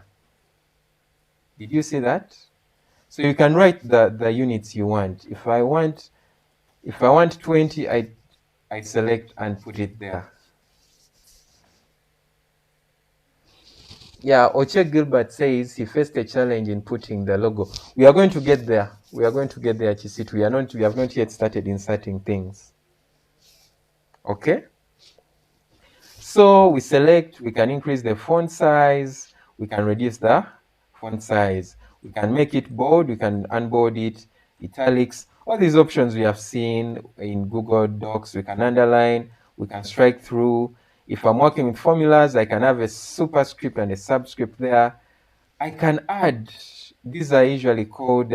Did you see that? So you can write the units you want. If I want 20, I select and put it there. Yeah, Oche Gilbert says he faced a challenge in putting the logo. We are going to get there. We are going to get there, Chisit. We have not yet started inserting things. Okay? So we select, we can increase the font size, we can reduce the font size, we can make it bold, we can unbold it, italics, all these options we have seen in Google Docs. We can underline, we can strike through. If I'm working with formulas, I can have a superscript and a subscript there. I can add, these are usually called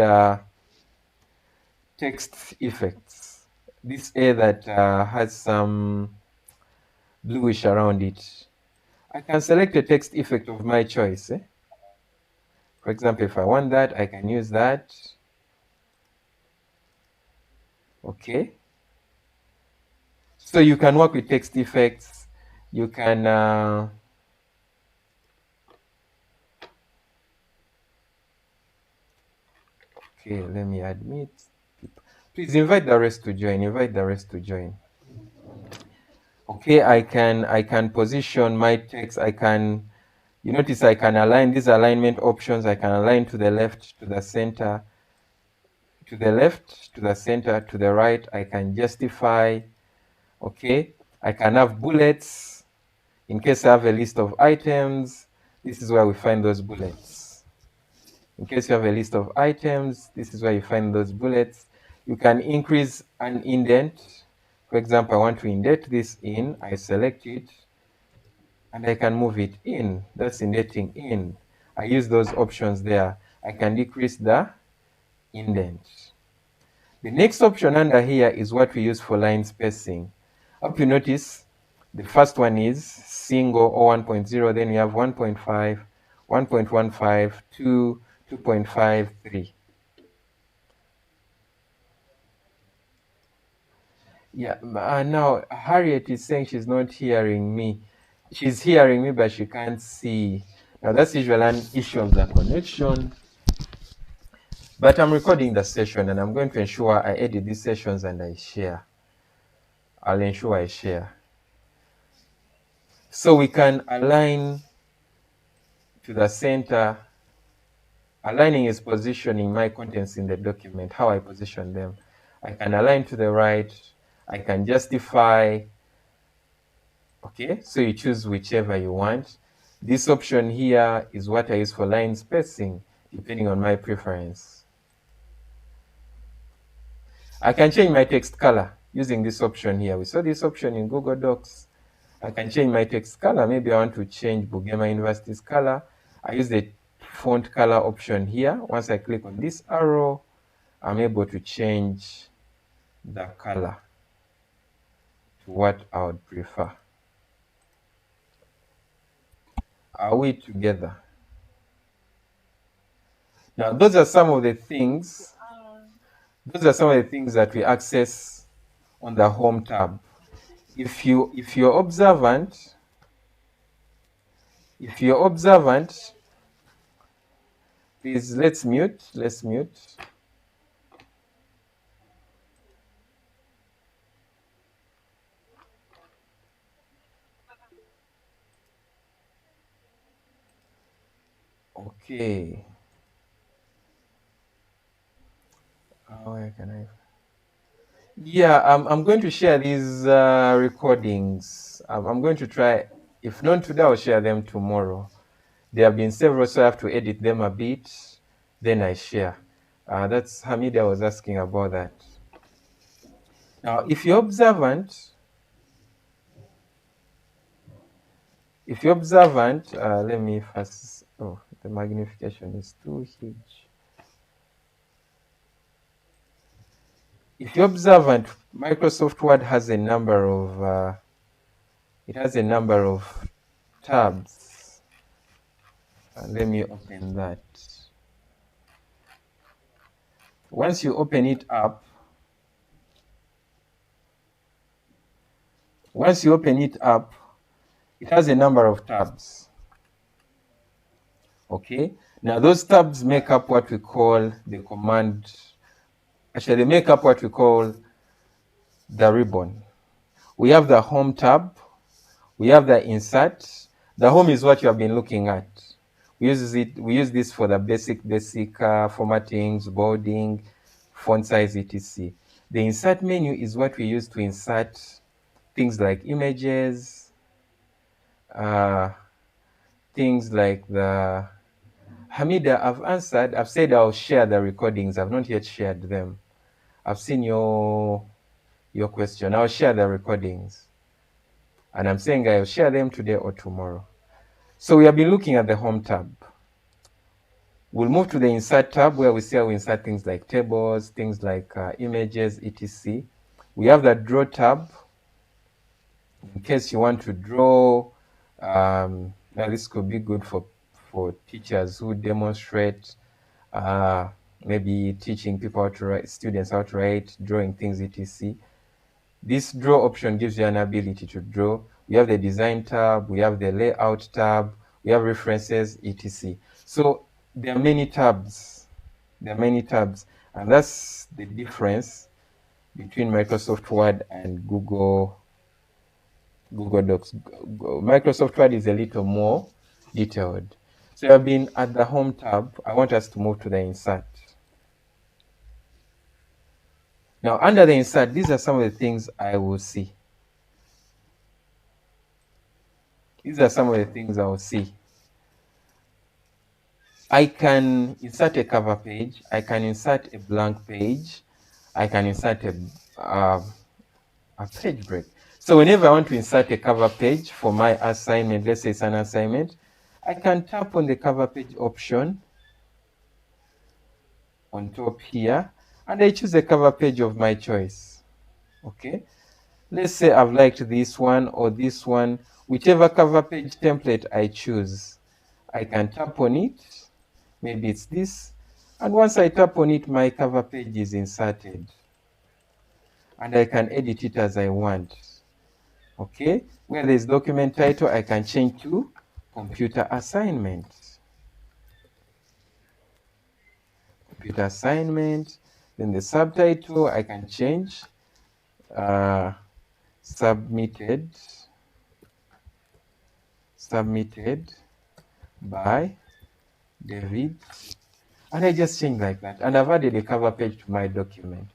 text effects. This A that has some bluish around it. I can select a text effect of my choice. For example, if I want that, I can use that. Okay. So you can work with text effects. You can okay, let me admit. Please invite the rest to join. Invite the rest to join. Okay, I can position my text. You notice I can align these alignment options. I can align to the left, to the center, to the left, to the center, to the right. I can justify. Okay, I can have bullets. In case I have a list of items, this is where we find those bullets. In case you have a list of items, this is where you find those bullets. You can increase an indent. For example, I want to indent this in. I select it, and I can move it in. That's indenting in. I use those options there. I can decrease the indent. The next option under here is what we use for line spacing. Hope you notice the first one is single or 1.0, then we have 1.5, 1.15, 2, 2.5, 3. Yeah, now Harriet is saying she's not hearing me. She's hearing me, but she can't see. Now that's usually an issue of the connection. But I'm recording the session and I'm going to ensure I edit these sessions and I share. I'll ensure I share. So we can align to the center. Aligning is positioning my contents in the document, how I position them. I can align to the right. I can justify. Okay, so you choose whichever you want. This option here is what I use for line spacing, depending on my preference. I can change my text color using this option here. We saw this option in Google Docs. I can change my text color. Maybe I want to change Bugema University's color. I use the font color option here. Once I click on this arrow, I'm able to change the color to what I would prefer. Are we together? Now, those are some of the things. Those are some of the things that we access on the Home tab. If you're observant, please let's mute. Okay. Where can I? Yeah, I'm going to share these recordings. I'm going to try. If not today, I'll share them tomorrow. There have been several, so I have to edit them a bit. Then I share. That's Hamida was asking about that. Now, if you're observant, let me first. Oh, the magnification is too huge. If you're observant, Microsoft Word has a number of tabs. Let me open that. Once you open it up, it has a number of tabs. Okay, now those tabs make up what we call the command. Actually, they make up what we call the ribbon. We have the Home tab, we have the Insert. The Home is what you have been looking at. We use this for the basic formattings, bolding, font size, etc. The Insert menu is what we use to insert things like images, things like the Hamida, I've said I'll share the recordings. I've not yet shared them. I've seen your question. I'll share the recordings. And I'm saying I'll share them today or tomorrow. So we have been looking at the Home tab. We'll move to the Insert tab where we see how we insert things like tables, things like images, etc. We have the Draw tab. In case you want to draw, now this could be good for teachers who demonstrate, maybe teaching people how to write, students how to write, drawing things, etc. This draw option gives you an ability to draw. We have the design tab, we have the layout tab, we have references, etc. So there are many tabs. And that's the difference between Microsoft Word and Google Docs. Microsoft Word is a little more detailed. So I've been at the Home tab. I want us to move to the Insert. Now, under the Insert, these are some of the things I will see. I can insert a cover page. I can insert a blank page. I can insert a page break. So whenever I want to insert a cover page for my assignment, let's say it's an assignment, I can tap on the cover page option on top here, and I choose a cover page of my choice. Okay, let's say I've liked this one or this one, whichever cover page template I choose, I can tap on it. Maybe it's this, and once I tap on it, my cover page is inserted, and I can edit it as I want. Okay, where there's document title, I can change to computer assignment. Then the subtitle, I can change submitted. by David, and I just change like that. And I've added a cover page to my document.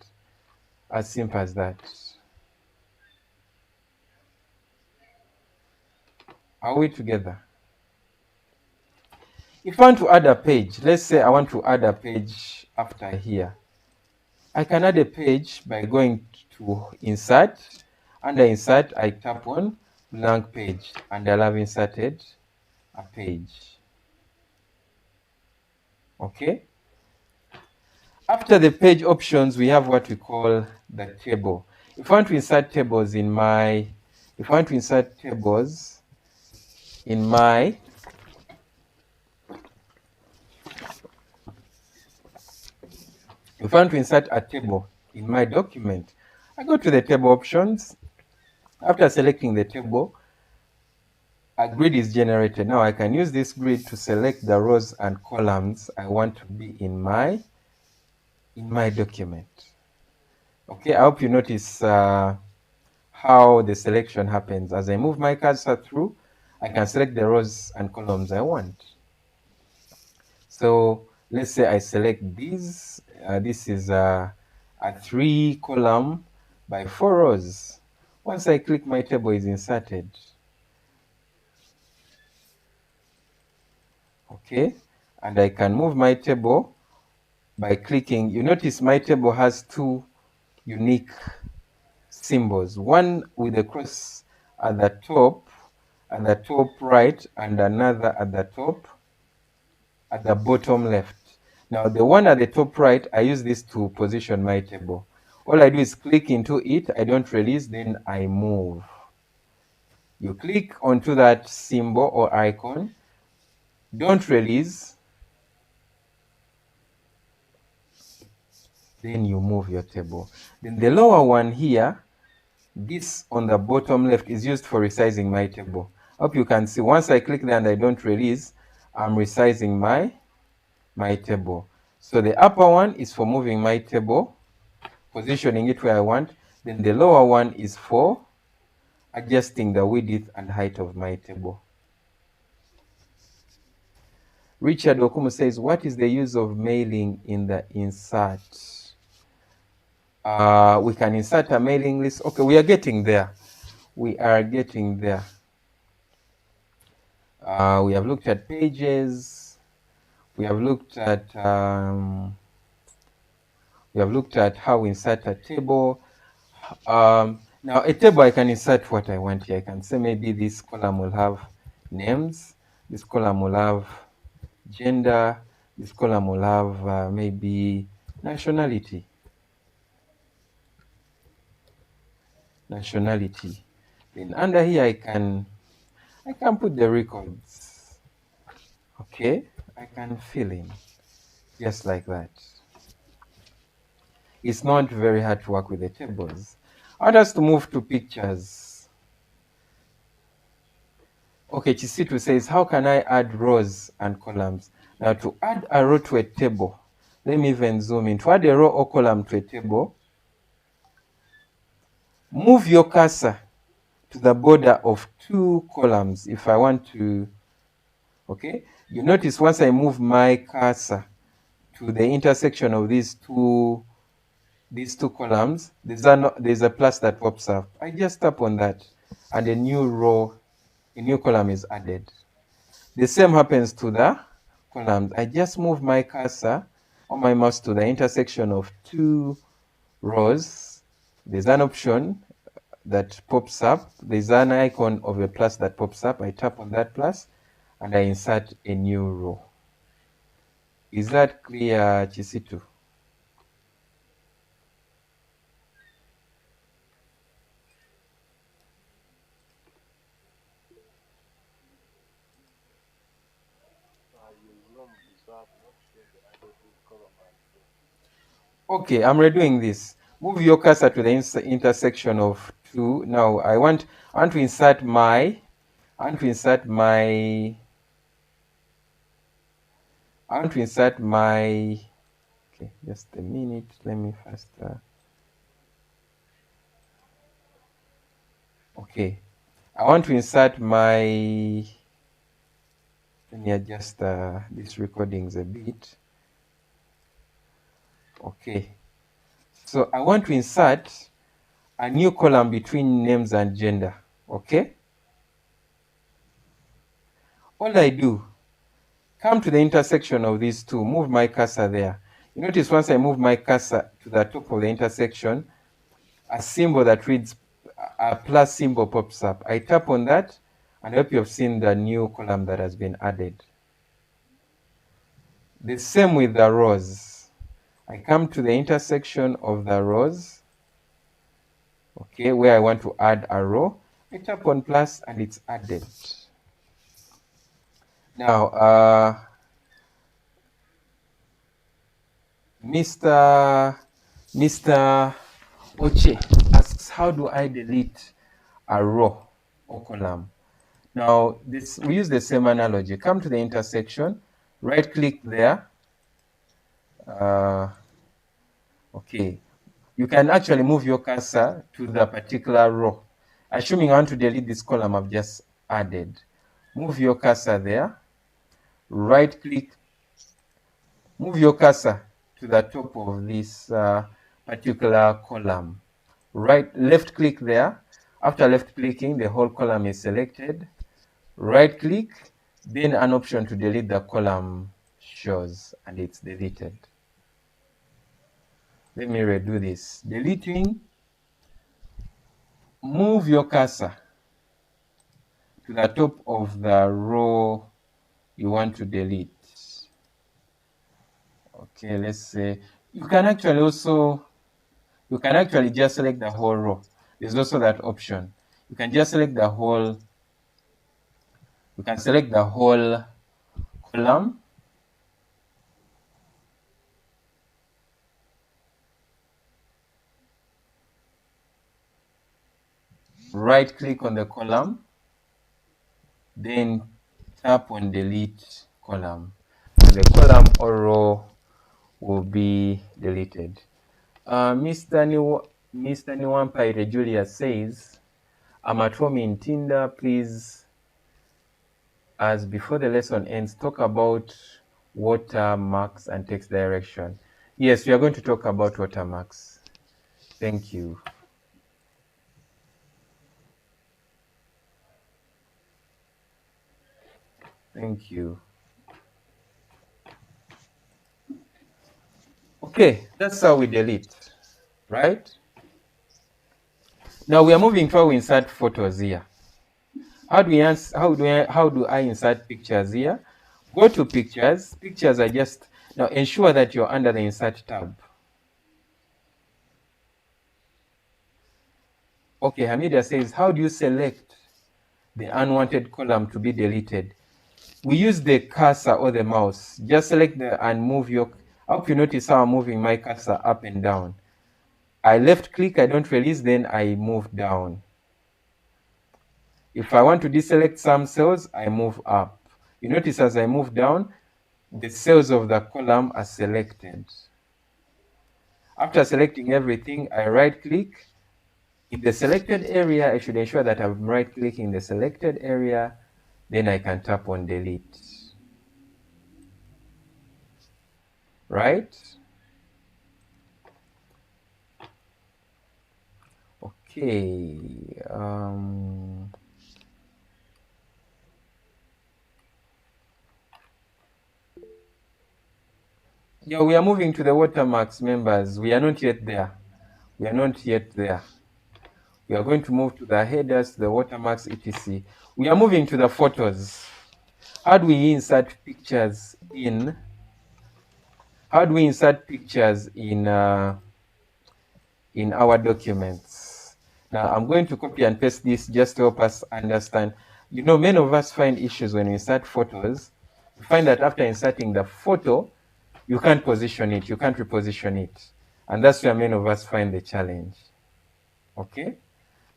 As simple as that. Are we together? If I want to add a page, let's say I want to add a page after here. I can add a page by going to insert. Under insert, I tap on blank page and I'll have inserted a page. Okay. After the page options, we have what we call the table. If I want to insert tables in my, if I want to insert tables in my, if I want to insert a table in my document, I go to the table options. After selecting the table, a grid is generated. Now I can use this grid to select the rows and columns I want to be in my document. Okay, I hope you notice how the selection happens. As I move my cursor through, I can select the rows and columns I want. So let's say I select these. This is a 3 column by 4 rows. Once I click, my table is inserted. Okay, and I can move my table by clicking. You notice my table has 2 unique symbols, one with a cross at the top right, and another at the top at the bottom left. Now the one at the top right, I use this to position my table. All I do is click into it, I don't release, then I move. You click onto that symbol or icon, don't release, then you move your table. Then the lower one here, this on the bottom left, is used for resizing my table. Hope you can see, once I click there and I don't release, I'm resizing my table. So the upper one is for moving my table, positioning it where I want. Then the lower one is for adjusting the width and height of my table. Richard Okumu says, what is the use of mailing in the insert? We can insert a mailing list. Okay, we are getting there. We are getting there. We have looked at pages. We have looked at how we insert a table. Now a table, I can insert what I want here. I can say maybe this column will have names. This column will have gender. This column will have maybe nationality. Then under here, I can put the records. Okay, I can fill in just like that. It's not very hard to work with the tables. I want us to move to pictures. Okay, Chisitu says, how can I add rows and columns? Now to add a row to a table, let me even zoom in. To add a row or column to a table, move your cursor to the border of 2 columns. If I want to, okay, you notice once I move my cursor to the intersection of these two columns, there's a plus that pops up. I just tap on that and a new column is added. The same happens to the columns. I just move my cursor or my mouse to the intersection of 2 rows. There's an option that pops up. There's an icon of a plus that pops up. I tap on that plus and I insert a new row. Is that clear, Chisitu? You zoomed, so I've not seen the added column and row. Okay, I'm redoing this. Move your cursor to the intersection of 2. Now I want to insert my okay, just a minute. Let me first okay. I want to insert my Let me adjust these recordings a bit. Okay. So I want to insert a new column between names and gender. Okay. All I do, come to the intersection of these two, move my cursor there. You notice once I move my cursor to the top of the intersection, a symbol that reads a plus symbol pops up. I tap on that, and I hope you have seen the new column that has been added. The same with the rows. I come to the intersection of the rows, okay, where I want to add a row. I tap on plus and it's added. Now, Mr. Oche asks, how do I delete a row or column? Now, we use the same analogy. Come to the intersection, right click there. Okay, you can actually move your cursor to the particular row. Assuming I want to delete this column I've just added, move your cursor there, right click, move your cursor to the top of this particular column. Left click there. After left clicking, the whole column is selected. Right click, then an option to delete the column shows and it's deleted. Let me redo this. Deleting, move your cursor to the top of the row you want to delete. Okay, let's say you can actually just select the whole row. There's also that option. You can just select the whole, column. Right click on the column, then tap on delete column. And the column or row will be deleted. Mr. Niwampaire Julius says, I'm at home in Tinder. Please, as before the lesson ends, talk about watermarks and text direction. Yes, we are going to talk about watermarks. Thank you. Thank you. Okay, that's how we delete, right? Now we are moving to how we insert photos here. How do I insert pictures here? Go to pictures. Pictures are just, now ensure that you're under the insert tab. Okay, Hamida says, how do you select the unwanted column to be deleted? We use the cursor or the mouse. Just select and move your, I hope you notice how I'm moving my cursor up and down. I left click, I don't release, then I move down. If I want to deselect some cells, I move up. You notice as I move down, the cells of the column are selected. After selecting everything, I right click. In the selected area, I should ensure that I'm right clicking the selected area, then I can tap on delete. Right? Okay. Yeah, we are moving to the watermarks, members. We are not yet there. We are not yet there. We are going to move to the headers, the watermarks, etc. We are moving to the photos. How do we insert pictures in? How do we insert pictures in our documents? Now, I'm going to copy and paste this just to help us understand. You know, many of us find issues when we insert photos. We find that after inserting the photo, you can't position it, you can't reposition it. And that's where many of us find the challenge. Okay?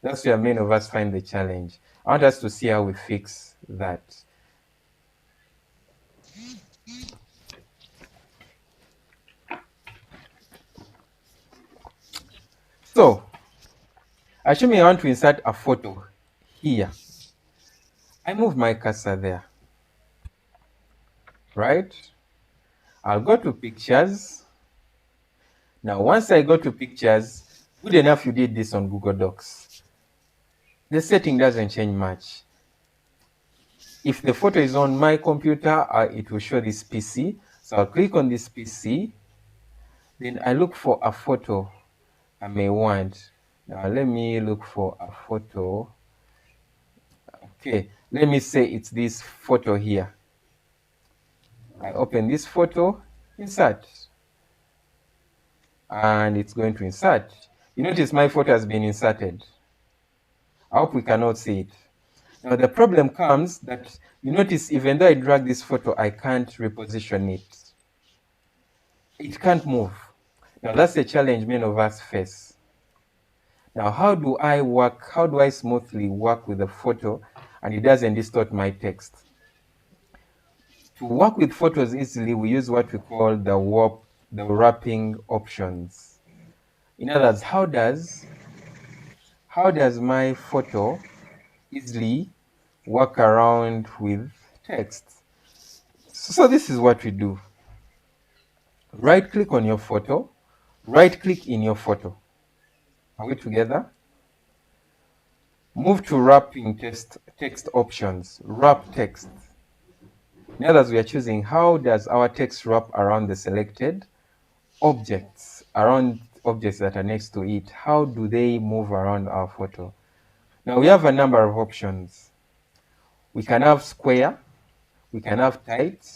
That's where many of us find the challenge. I want us to see how we fix that. So, assuming I want to insert a photo here, I move my cursor there. right? I'll go to pictures. Now, once I go to pictures, good enough you did this on Google Docs. The setting doesn't change much. If the photo is on my computer, it will show this PC. So I'll click on this PC. Then I look for a photo I may want. Now let me look for a photo. Okay, let me say it's this photo here. I open this photo, insert, and it's going to insert. You notice my photo has been inserted. I hope we cannot see it. Now the problem comes that you notice even though I drag this photo, I can't reposition it. It can't move. Now that's a challenge many of us face. Now how do I smoothly work with the photo and it doesn't distort my text? To work with photos easily, we use what we call the wrapping options. In other words, how does my photo easily work around with text? So this is what we do. Right click on your photo, right click in your photo. Are we together? Move to wrapping text options, wrap text. In other words, we are choosing how does our text wrap around the selected objects, around objects that are next to it. How do they move around our photo? Now we have a number of options. We can have square, we can have tight,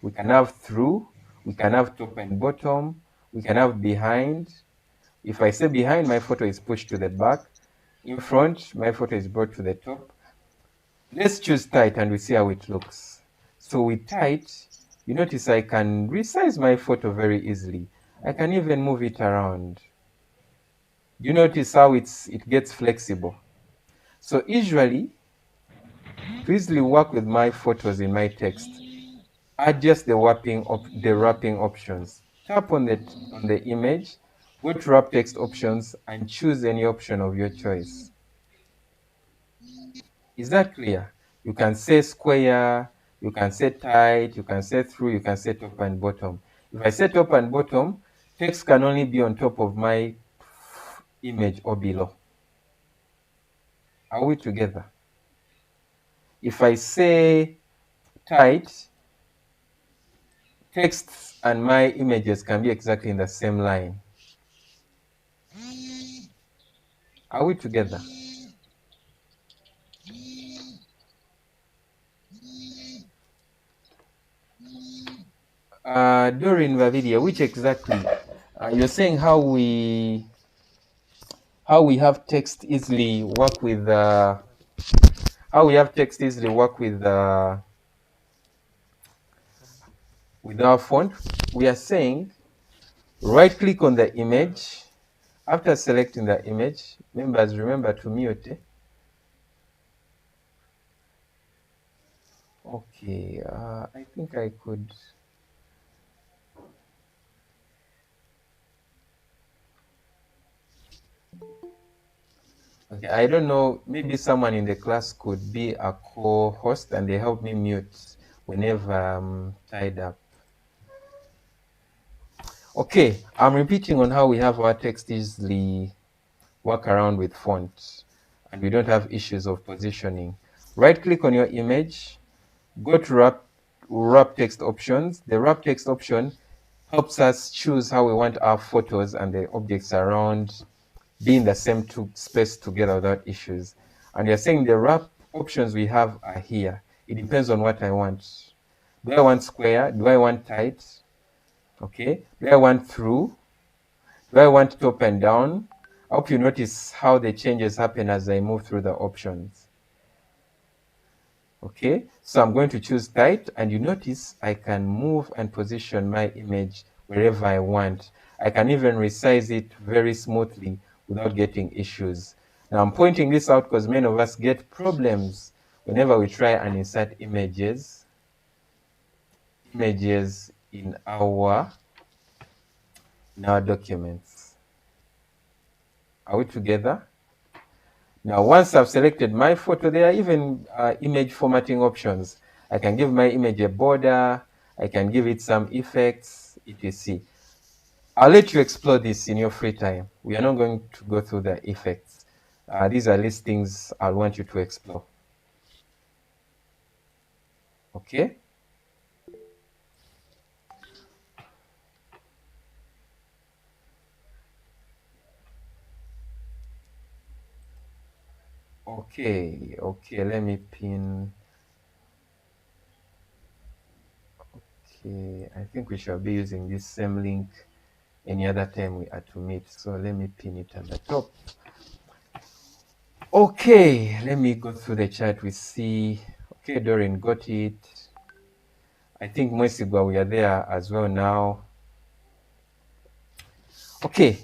we can have through, we can have top and bottom, we can have behind. If I say behind, my photo is pushed to the back. In front, my photo is brought to the top. Let's choose tight and we see how it looks. So with tight, you notice I can resize my photo very easily. I can even move it around. You notice how it gets flexible. So usually, to easily work with my photos in my text, adjust the wrapping options. Tap on the image, go to wrap text options and choose any option of your choice. Is that clear? You can say square, you can say tight, you can say through, you can say top and bottom. If I say top and bottom, text can only be on top of my image or below. Are we together? If I say tight, texts and my images can be exactly in the same line. Are we together? During the video, which exactly? You're saying how we have text easily work with with our font. We are saying right click on the image. After selecting the image, members remember to mute. Okay, I think I could. Okay, I don't know, maybe someone in the class could be a co-host and they help me mute whenever I'm tied up. Okay, I'm repeating on how we have our text easily work around with fonts and we don't have issues of positioning. Right click on your image, go to wrap text options. The wrap text option helps us choose how we want our photos and the objects around be in the same space together without issues. And you're saying the wrap options we have are here. It depends on what I want. Do I want square? Do I want tight? Okay. Do I want through? Do I want top and down? I hope you notice how the changes happen as I move through the options. Okay, so I'm going to choose tight and you notice I can move and position my image wherever I want. I can even resize it very smoothly without getting issues. Now I'm pointing this out because many of us get problems whenever we try and insert images in our documents. Are we together? Now, once I've selected my photo, there are even image formatting options. I can give my image a border. I can give it some effects, etc. I'll let you explore this in your free time. We are not going to go through the effects. These are listings I want you to explore. Okay? Okay, let me pin. Okay, I think we shall be using this same link any other time we are to meet. So let me pin it at the top. Okay, let me go through the chat. We see, okay, Doreen got it. I think Mwesigwa, we are there as well now. Okay,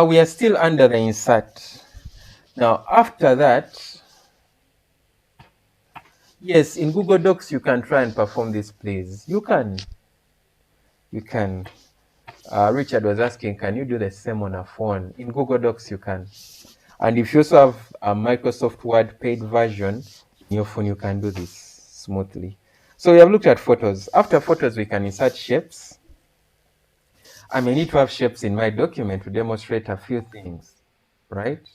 we are still under the insert. Now, after that, yes, in Google Docs, you can try and perform this, please. You can. Richard was asking, can you do the same on a phone? In Google Docs, you can. And if you also have a Microsoft Word paid version in your phone, you can do this smoothly. So we have looked at photos. After photos, we can insert shapes. I may need to have shapes in my document to demonstrate a few things, right?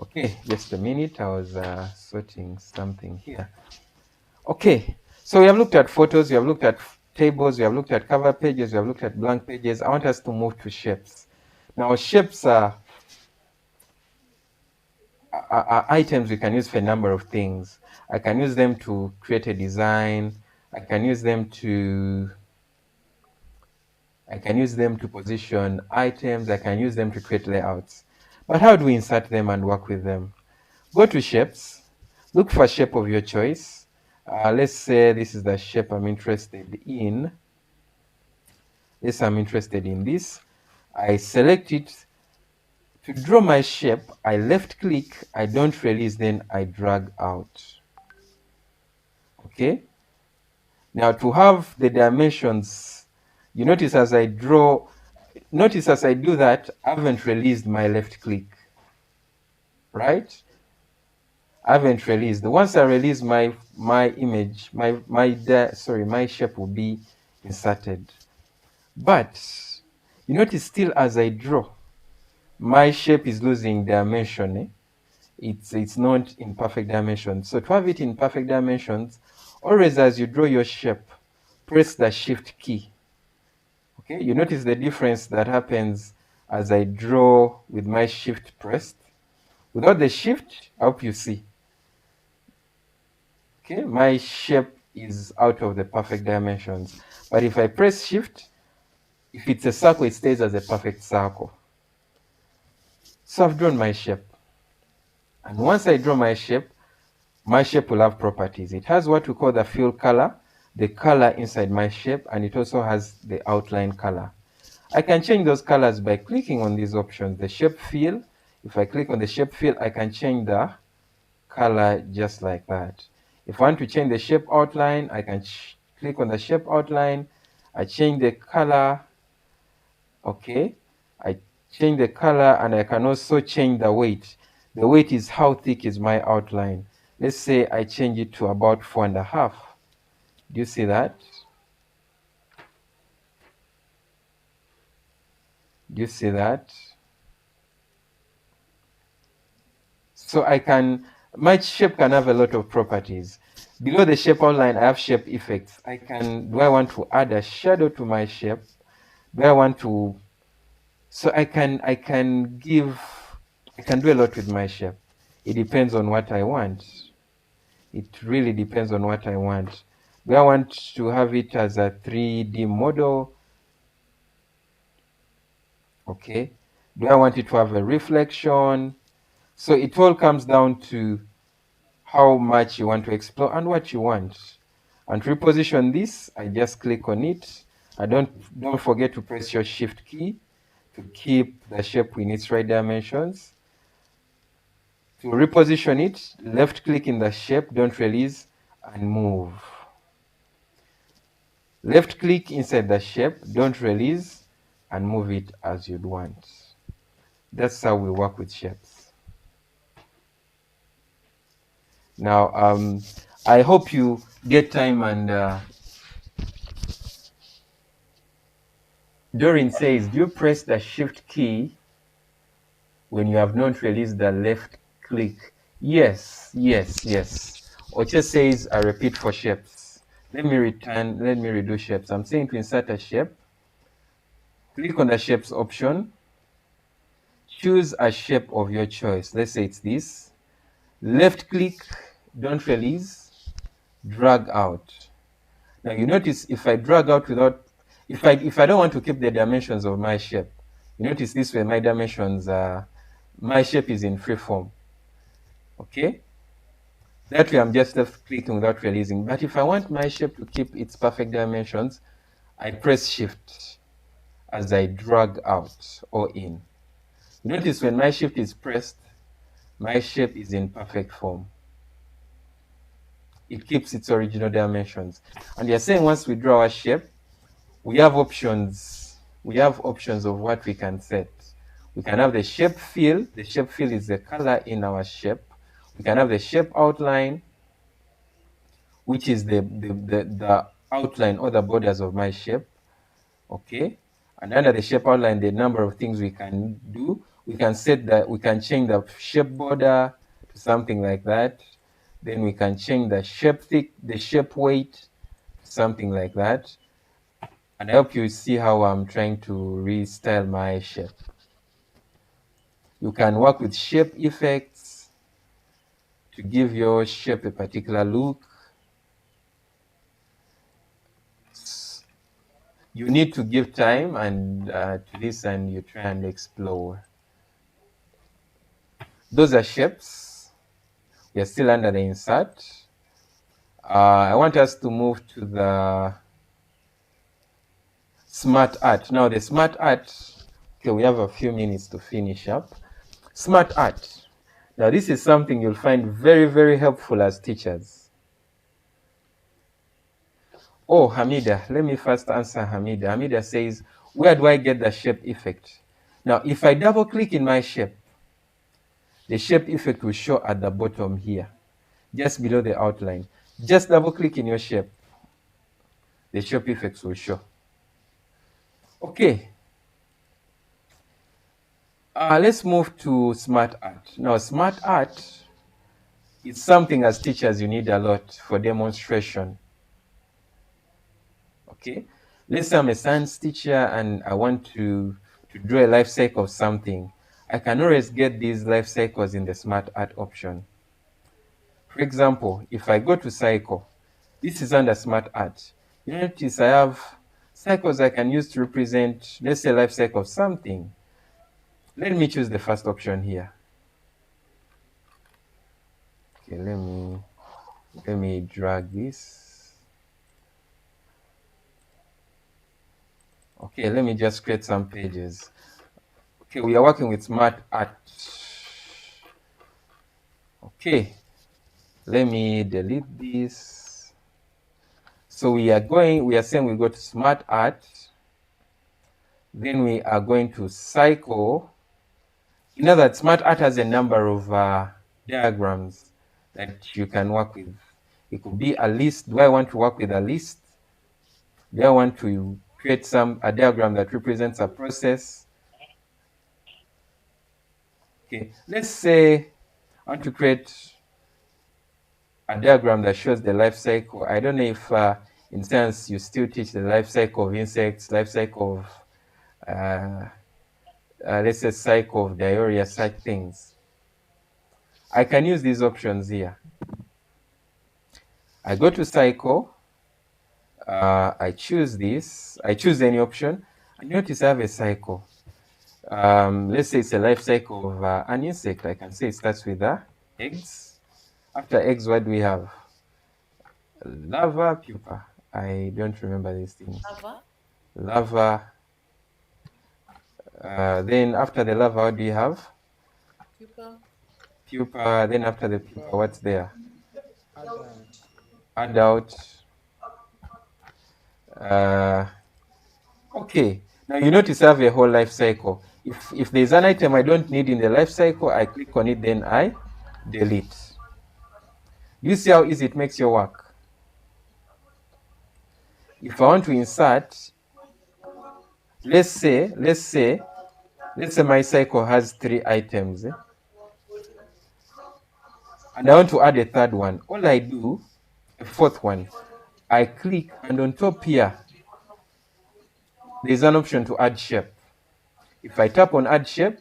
Okay, just a minute. I was sorting something here. Okay, so we have looked at photos, we have looked at tables, we have looked at cover pages, we have looked at blank pages. I want us to move to shapes. Now, shapes are items we can use for a number of things. I can use them to create a design. I can use them to position items. I can use them to create layouts. But how do we insert them and work with them? Go to shapes, look for a shape of your choice. Let's say this is the shape I'm interested in. Yes, I'm interested in this. I select it. To draw my shape, I left click, I don't release, then I drag out. Okay. Now to have the dimensions, you notice as I do that, I haven't released my left click, right? I haven't released. Once I release my image, my shape will be inserted. But you notice still as I draw, my shape is losing dimension. It's not in perfect dimension. So to have it in perfect dimensions, always as you draw your shape, press the shift key. Okay, you notice the difference that happens as I draw with my shift pressed. Without the shift, I hope you see. Okay, my shape is out of the perfect dimensions. But if I press shift, if it's a circle, it stays as a perfect circle. So I've drawn my shape. And once I draw my shape will have properties. It has what we call the fill color, the color inside my shape, and it also has the outline color. I can change those colors by clicking on these options. The shape fill, if I click on the shape fill, I can change the color just like that. If I want to change the shape outline, I can click on the shape outline. I change the color. Okay. I change the color and I can also change the weight. The weight is how thick is my outline. Let's say I change it to about 4.5. Do you see that? Do you see that? So my shape can have a lot of properties. Below the shape outline, I have shape effects. Do I want to add a shadow to my shape? Do I want to, so I can do a lot with my shape. It depends on what I want. It really depends on what I want. Do I want to have it as a 3D model? Okay. Do I want it to have a reflection? So it all comes down to how much you want to explore and what you want. And to reposition this, I just click on it. Don't forget to press your shift key to keep the shape in its right dimensions. To reposition it, left click in the shape, don't release, and move. Left click inside the shape, don't release, and move it as you'd want. That's how we work with shapes. Now, I hope you get time and Doreen says, do you press the shift key when you have not released the left click? Yes, yes, yes. Oche says, I repeat for shapes. Let me redo shapes. I'm saying to insert a shape. Click on the shapes option. Choose a shape of your choice. Let's say it's this. Left click, don't release, drag out. Now you notice if I drag out without, if I don't want to keep the dimensions of my shape, you notice this way my dimensions are, my shape is in free form. Okay? That way I'm just left clicking without releasing. But if I want my shape to keep its perfect dimensions, I press shift as I drag out or in. You notice when my shift is pressed, my shape is in perfect form. It keeps its original dimensions. And you're saying once we draw our shape, we have options. We have options of what we can set. We can have the shape fill. The shape fill is the color in our shape. We can have the shape outline, which is the outline or the borders of my shape. Okay. And under the shape outline, the number of things we can do. We can set that, we can change the shape border to something like that. Then we can change the shape thick, the shape weight to something like that. And I hope you see how I'm trying to restyle my shape. You can work with shape effects to give your shape a particular look. You need to give time and to this, and you try and explore. Those are shapes. We are still under the insert. I want us to move to the smart art. Now the smart art, okay, we have a few minutes to finish up. Smart art. Now this is something you'll find very, very helpful as teachers. Oh, Hamida, let me first answer Hamida. Hamida says, where do I get the shape effect? Now, if I double click in my shape, the shape effect will show at the bottom here, just below the outline. Just double click in your shape, the shape effects will show. Okay, let's move to smart art. Now, smart art is something as teachers you need a lot for demonstration. Okay, let's say I'm a science teacher and I want to draw a life cycle of something. I can always get these life cycles in the smart art option. For example, if I go to cycle, this is under smart art. You notice I have cycles I can use to represent, let's say, life cycle of something. Let me choose the first option here. Okay, let me drag this. Okay, let me just create some pages. Okay, we are working with smart art. Okay, let me delete this. So we are saying we go to smart art. Then we are going to cycle. You know that smart art has a number of diagrams that you can work with. It could be a list. Do I want to work with a list? Do I want to create a diagram that represents a process? Okay, let's say I want to create a diagram that shows the life cycle. I don't know if in science you still teach the life cycle of insects, life cycle of, let's say, cycle of diarrhea, such things. I can use these options here. I go to cycle, I choose this, I choose any option, and notice I have a cycle. Let's say it's a life cycle of an insect. I can say it starts with eggs. After eggs, what do we have? Larva, pupa. I don't remember these things. Larva. Then after the larva, what do you have? Pupa. Pupa. Then after the pupa, what's there? Adult. Adult. Okay, now you notice I have a whole life cycle. If there's an item I don't need in the life cycle, I click on it, then I delete. You see how easy it makes your work? If I want to insert, let's say my cycle has 3 items, and I want to add a third one. All I do, a fourth one, I click, and on top here, there's an option to add shape. If I tap on add shape,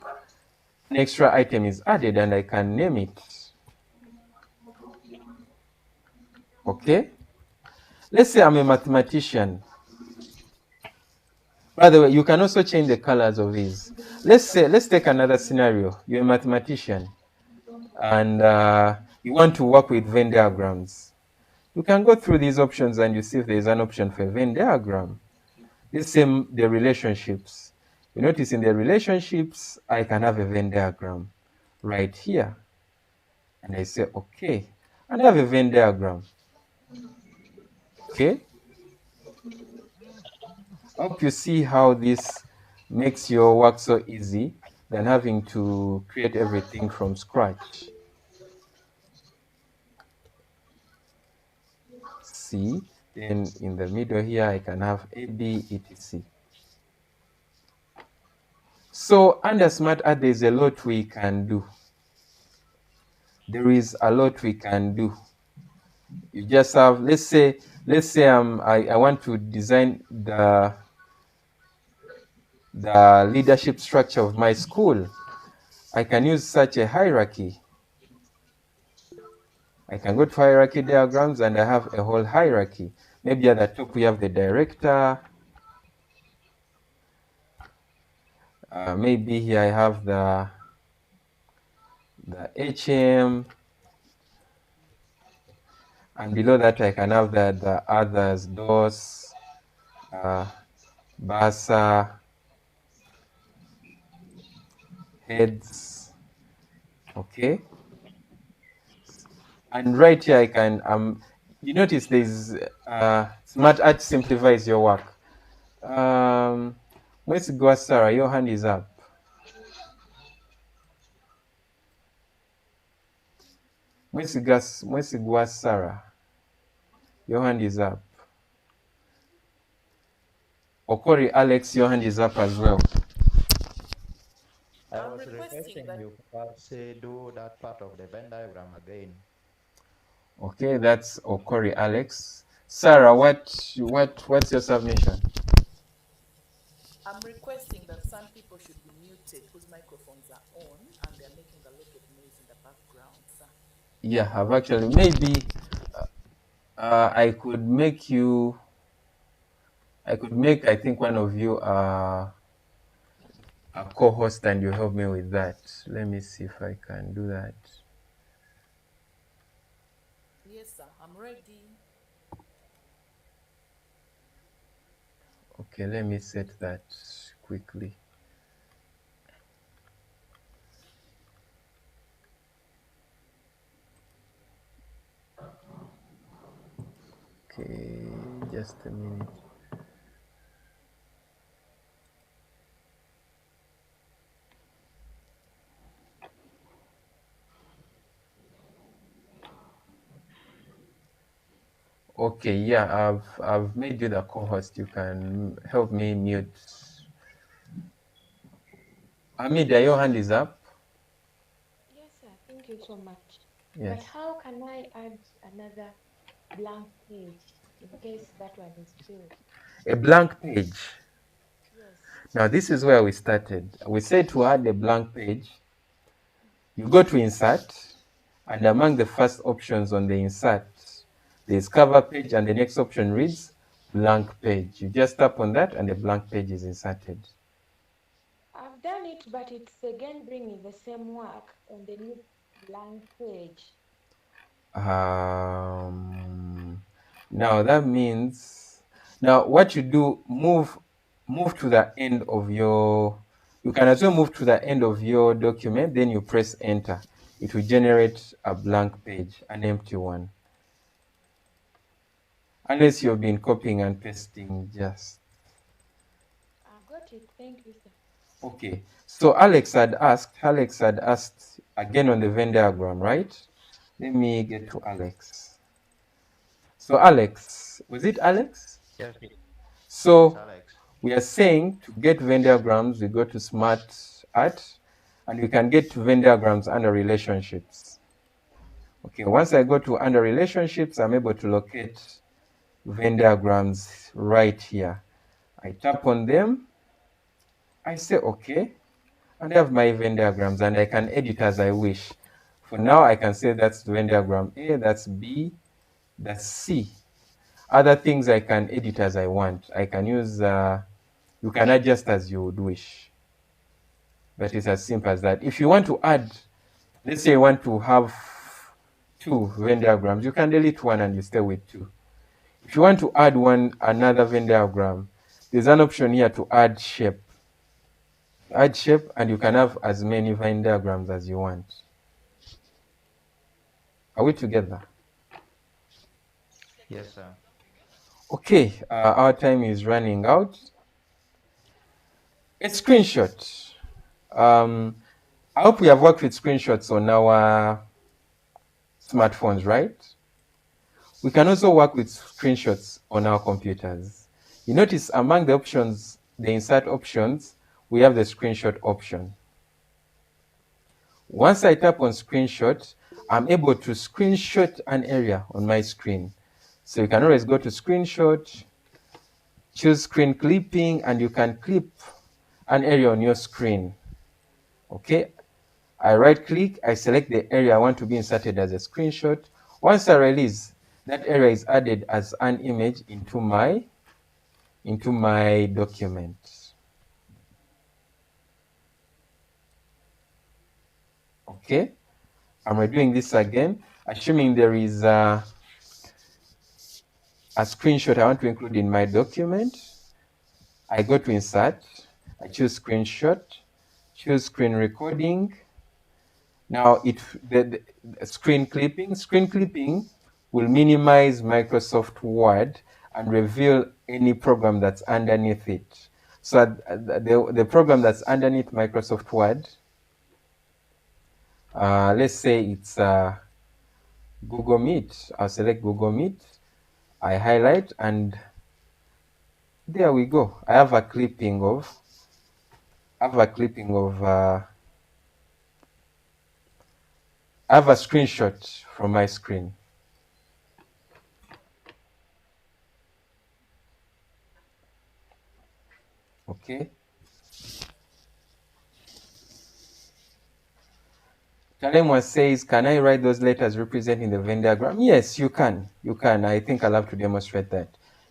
an extra item is added, and I can name it. Okay? Let's say I'm a mathematician. By the way, you can also change the colors of these. Let's take another scenario. You're a mathematician, and you want to work with Venn diagrams. You can go through these options and you see if there's an option for a Venn diagram. The same, the relationships. You notice in the relationships, I can have a Venn diagram right here. And I say, okay, and I have a Venn diagram. Okay. I hope you see how this makes your work so easy than having to create everything from scratch. C, then in the middle here, I can have A, B, etc. So under Smart Art, there's a lot we can do. There is a lot we can do. You just have, let's say I want to design the leadership structure of my school. I can use such a hierarchy. I can go to hierarchy diagrams and I have a whole hierarchy. Maybe at the top we have the director. Maybe here I have the HM. And below that I can have the others, DOS, BASA, heads. Okay. And right here I can, you notice there's Smart Art simplifies your work. Let's go, Sarah, your hand is up. Let's go, Sarah, your hand is up. Okori Alex, your hand is up as well. I was requesting you perhaps do that part of the Venn diagram again. Okay, that's Okori Alex. Sarah, what's your submission? I'm requesting that some people should be muted whose microphones are on and they're making a lot of noise in the background, sir. Yeah, I've actually, maybe I could make, I think, one of you a co-host and you help me with that. Let me see if I can do that. Yes, sir, I'm ready. Okay, let me set that quickly. Okay, just a minute. Okay, yeah, I've made you the co-host. You can help me mute. Amida, your hand is up. Yes, sir. Thank you so much. Yes. But how can I add another blank page in case that one is filled? A blank page. Yes. Now, this is where we started. We said to add a blank page, you go to insert, and among the first options on the insert, there's cover page, and the next option reads blank page. You just tap on that, and the blank page is inserted. I've done it, but it's again bringing the same work on the new blank page. Now that means, now what you do, move to the end of your, you can also move to the end of your document, then you press enter. It will generate a blank page, an empty one. Unless you've been copying and pasting just. I got it. Thank you, sir. Okay. So Alex had asked again on the Venn diagram, right? Let me get to Alex. So Alex, was it Alex? Yes, yes, So Alex. we are saying to get Venn diagrams, we go to Smart Art, and we can get to Venn diagrams under relationships. Okay, once I go to under relationships, I'm able to locate Venn diagrams right here. I tap on them, I say okay, and I have my Venn diagrams, and I can edit as I wish. For now, I can say that's Venn diagram A, that's B, that's C. Other things I can edit as I want. I can use, you can adjust as you would wish. But it's as simple as that. If you want to add, let's say you want to have 2 Venn diagrams, you can delete one and you stay with 2. If you want to add another Venn diagram, there's an option here to add shape. Add shape, and you can have as many Venn diagrams as you want. Are we together? Yes, sir. Okay, our time is running out. A screenshot. I hope we have worked with screenshots on our smartphones, right? We can also work with screenshots on our computers. You notice among the options, the insert options, we have the screenshot option. Once I tap on screenshot, I'm able to screenshot an area on my screen. So you can always go to screenshot, choose screen clipping, and you can clip an area on your screen. Okay, I right click, I select the area I want to be inserted as a screenshot. Once I release, that area is added as an image into my document. Okay, I'm redoing this again, assuming there is a screenshot I want to include in my document. I go to insert, I choose screenshot, choose screen recording. Now the screen clipping will minimize Microsoft Word and reveal any program that's underneath it. So the program that's underneath Microsoft Word, let's say it's Google Meet. I'll select Google Meet, I highlight, and there we go. I have a clipping of I have a screenshot from my screen. Okay. Talemwa says, can I write those letters representing the Venn diagram? Yes, you can. You can. I think I'll have to demonstrate that.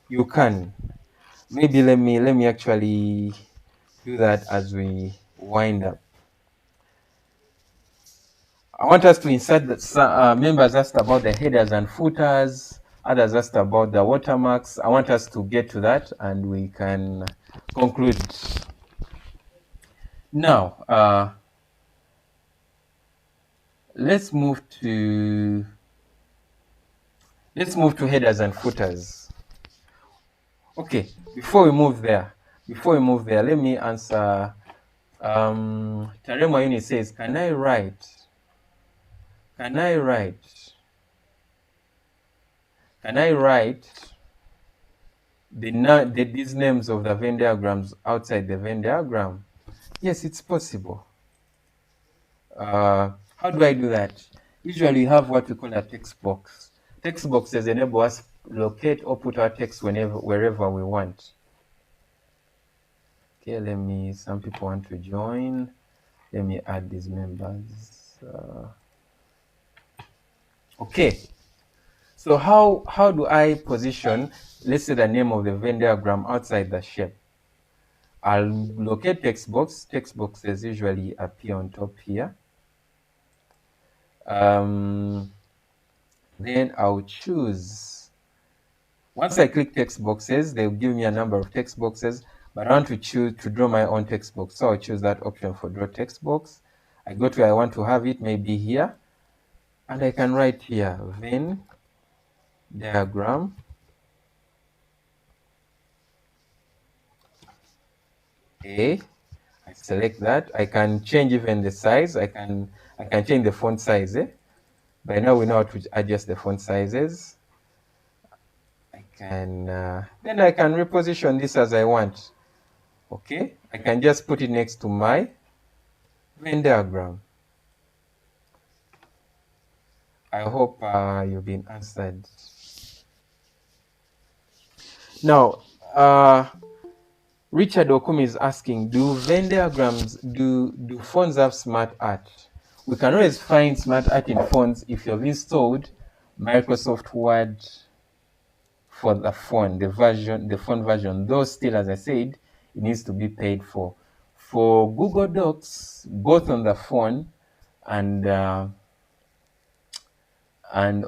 You can. Maybe let me actually do that as we wind up. I want us to insert the members asked about the headers and footers. Others asked about the watermarks. I want us to get to that and we can conclude. Now, let's move to headers and footers. Okay, before we move there, let me answer. Tarema Uni says, can I write these names of the Venn diagrams outside the Venn diagram? Yes, it's possible. How do I do that? Usually you have what we call a text box. Text boxes enable us locate or put our text wherever we want. Okay, some people want to join. Let me add these members. Okay, so how do I position, let's say, the name of the Venn diagram outside the shape? I'll locate text box. Text boxes usually appear on top here. Then I'll choose. Once I click text boxes, they'll give me a number of text boxes, but I want to draw my own text box. So I'll choose that option for draw text box. I go to where I want to have it, maybe here, and I can write here Venn diagram. A. I select that. I can change even the size. I can change the font size. By now we know how to adjust the font sizes. I can then I can reposition this as I want. Okay, I can just put it next to my Venn diagram. I hope you've been answered. Now, Richard Okumi is asking, do Venn diagrams, do fonts have smart art? We can always find smart art in fonts if you've installed Microsoft Word for the phone, the phone version. Though still, as I said, it needs to be paid for. For Google Docs, both on the phone and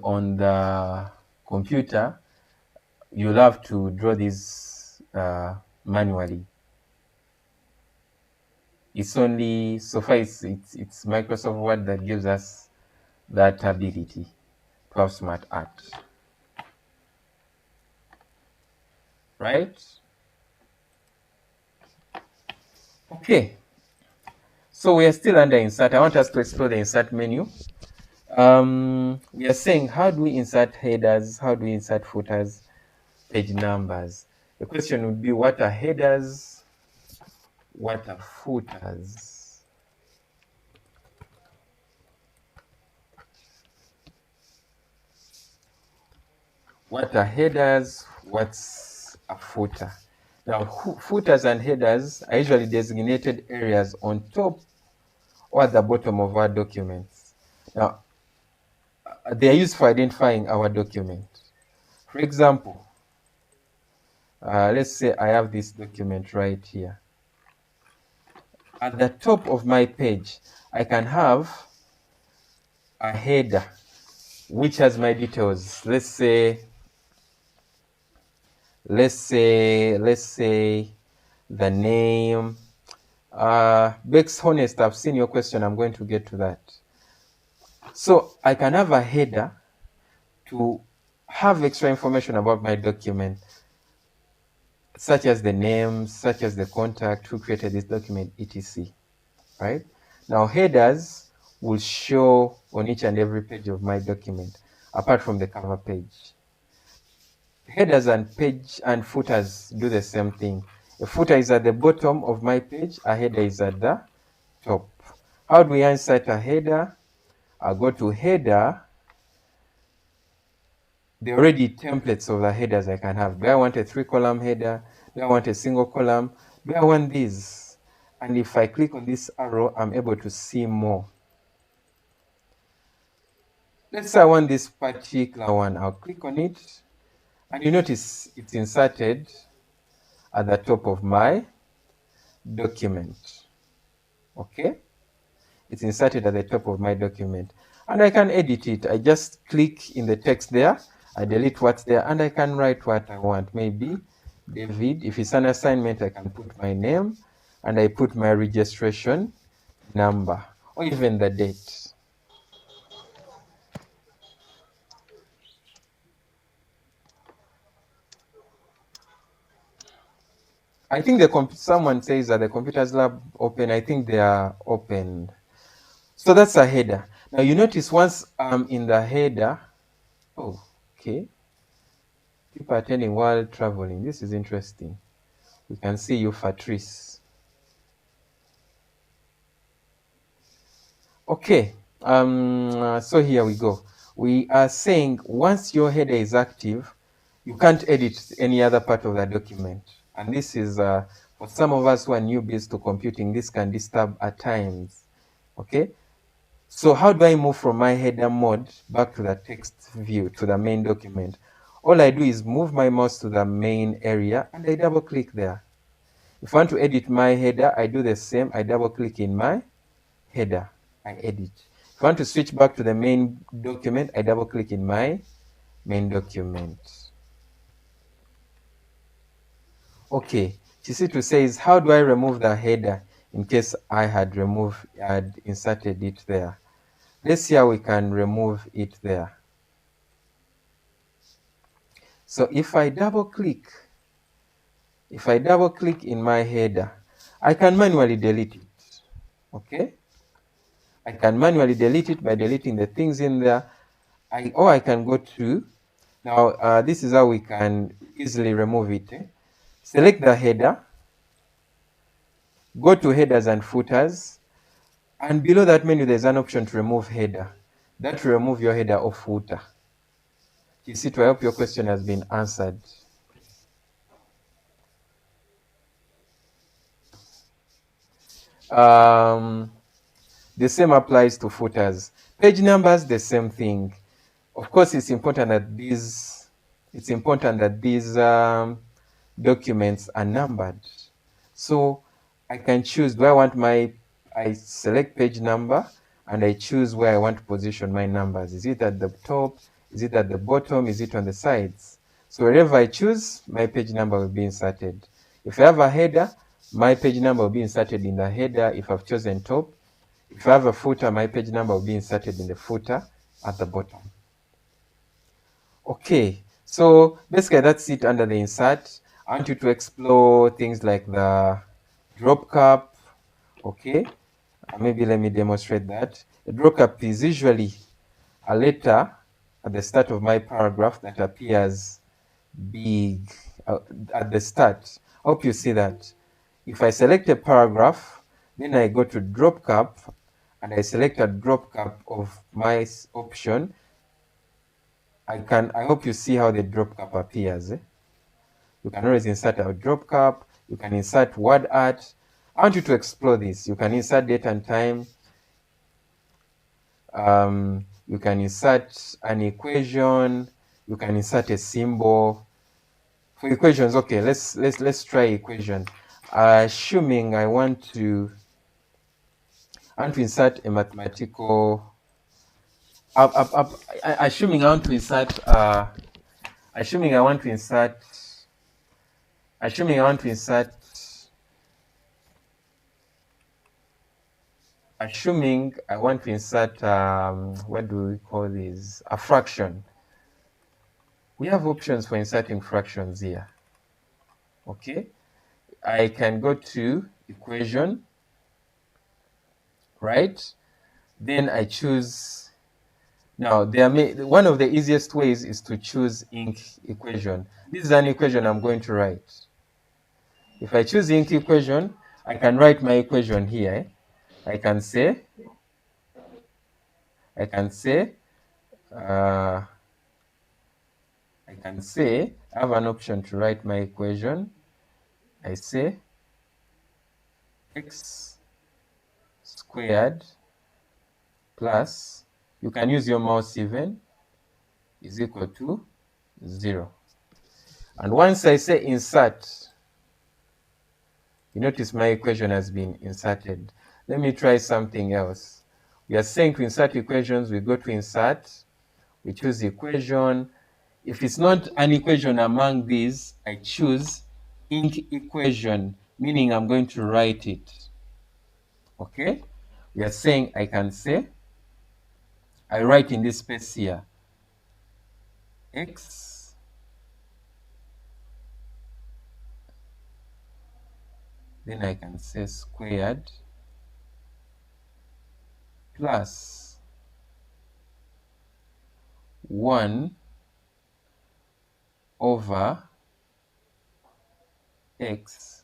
on the computer, you'll have to draw these manually. It's only so far it's Microsoft Word that gives us that ability to have smart art, right? Okay, so we are still under insert. I want us to explore the insert menu. We are saying, how do we insert headers? How do we insert footers, page numbers? The question would be, what are headers? What are footers? What are headers? What's a footer? Now, footers and headers are usually designated areas on top or at the bottom of our documents. Now, they are used for identifying our document. For example, let's say I have this document right here. At the top of my page, I can have a header which has my details. Let's say the name. Bex Honest, I've seen your question. I'm going to get to that. So I can have a header to have extra information about my document, such as the name, such as the contact, who created this document, etc. Right? Now, headers will show on each and every page of my document, apart from the cover page. Headers and page and footers do the same thing. A footer is at the bottom of my page, a header is at the top. How do we insert a header? I'll go to header. There are already templates of the headers I can have. Do I want a 3-column header? Do I want a single column? Do I want these? And if I click on this arrow, I'm able to see more. Let's say I want this particular one. I'll click on it. And you notice it's inserted at the top of my document. Okay? It's inserted at the top of my document. And I can edit it. I just click in the text there. I delete what's there, and I can write what I want. Maybe David. If it's an assignment, I can put my name, and I put my registration number, or even the date. I think someone says that the computers lab open. I think they are open. So that's a header. Now you notice once I'm in the header, oh, okay. People attending while traveling. This is interesting. We can see you, Patrice. Okay. So here we go. We are saying once your header is active, you can't edit any other part of the document. And this is, for some of us who are newbies to computing, this can disturb at times. Okay. So how do I move from my header mode back to the text view, to the main document? All I do is move my mouse to the main area and I double click there. If I want to edit my header, I do the same. I double click in my header. I edit. If I want to switch back to the main document, I double click in my main document. Okay. Chisitu says, how do I remove the header in case I had inserted it there? Let's see how we can remove it there. So if I double click in my header, I can manually delete it. Okay? I can manually delete it by deleting the things in there. Or I can go to, now this is how we can easily remove it. Select the header, go to headers and footers, and below that menu there's an option to remove header. That will remove your header or footer. You see, to help your question has been answered. The same applies to footers. Page numbers, the same thing. Of course, it's important that these documents are numbered. So I can choose, I select page number and I choose where I want to position my numbers. Is it at the top? Is it at the bottom? Is it on the sides? So wherever I choose, my page number will be inserted. If I have a header, my page number will be inserted in the header if I've chosen top. If I have a footer, my page number will be inserted in the footer at the bottom. Okay, so basically that's it under the insert. I want you to explore things like the drop cap. Okay, maybe let me demonstrate that. The drop cap is usually a letter at the start of my paragraph that appears big at the start. I hope you see that. If I select a paragraph, then I go to drop cap and I select a drop cap of my option. I hope you see how the drop cap appears. You can always insert a drop cap. You can insert word art. I want you to explore this. You can insert date and time. You can insert an equation. You can insert a symbol. For equations, okay, let's try equation. Assuming I want to insert a mathematical. Assuming I want to insert. Assuming I want to insert. Assuming I want to insert. Assuming I want to insert. What do we call this? A fraction. We have options for inserting fractions here. Okay, I can go to equation, right? Then I choose. Now, one of the easiest ways is to choose ink equation. This is an equation I'm going to write. If I choose ink equation, I can write my equation here. I can say, I have an option to write my equation. I say x squared plus, you can use your mouse even, is equal to 0. And once I say insert, you notice my equation has been inserted. Let me try something else. We are saying to insert equations, we go to insert, we choose equation. If it's not an equation among these, I choose ink equation, meaning I'm going to write it. Okay? We are saying I can say, I write in this space here, x then I can say squared plus 1 over x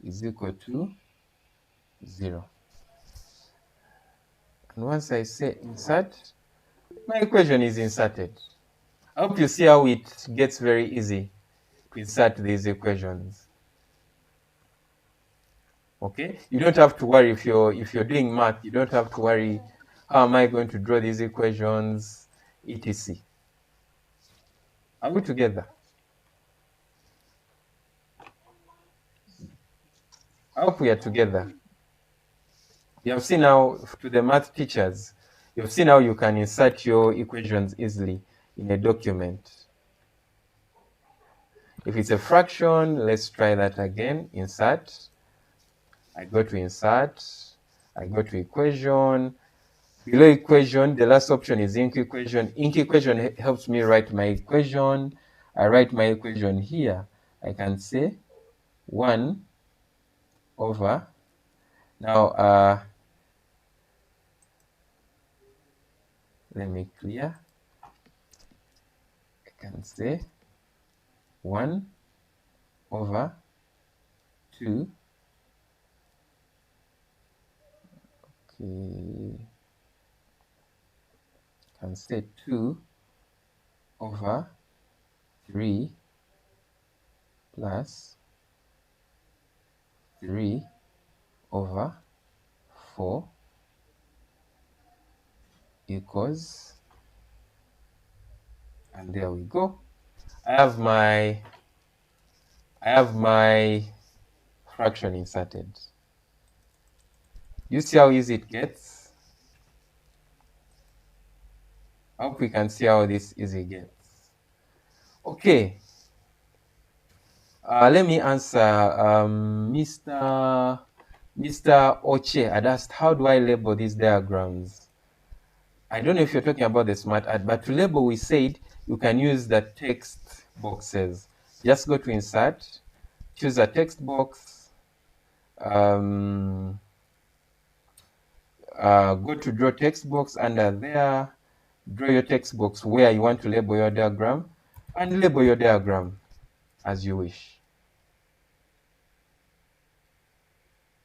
is equal to 0. And once I say insert, my equation is inserted. I hope you see how it gets very easy to insert these equations. Okay, you don't have to worry if you're doing math. You don't have to worry, how am I going to draw these equations, etc. Are we together? I hope we are together. You have seen how, to the math teachers, you've seen how you can insert your equations easily in a document. If it's a fraction, let's try that again. Insert. I go to insert. I go to equation. Below equation, the last option is ink equation. Ink equation helps me write my equation. I write my equation here. I can say 1 over, now let me clear, I can say 1 over 2, okay, can say 2 over 3 plus 3 over 4 equals, and there we go. I have my fraction inserted. You see how easy it gets? I hope we can see how this easy gets. Okay. Let me answer. Mr. Oche had asked, how do I label these diagrams? I don't know if you're talking about the smart art, but to label, we said you can use the text boxes. Just go to insert, choose a text box, go to draw text box, under there, draw your text box where you want to label your diagram, and label your diagram as you wish.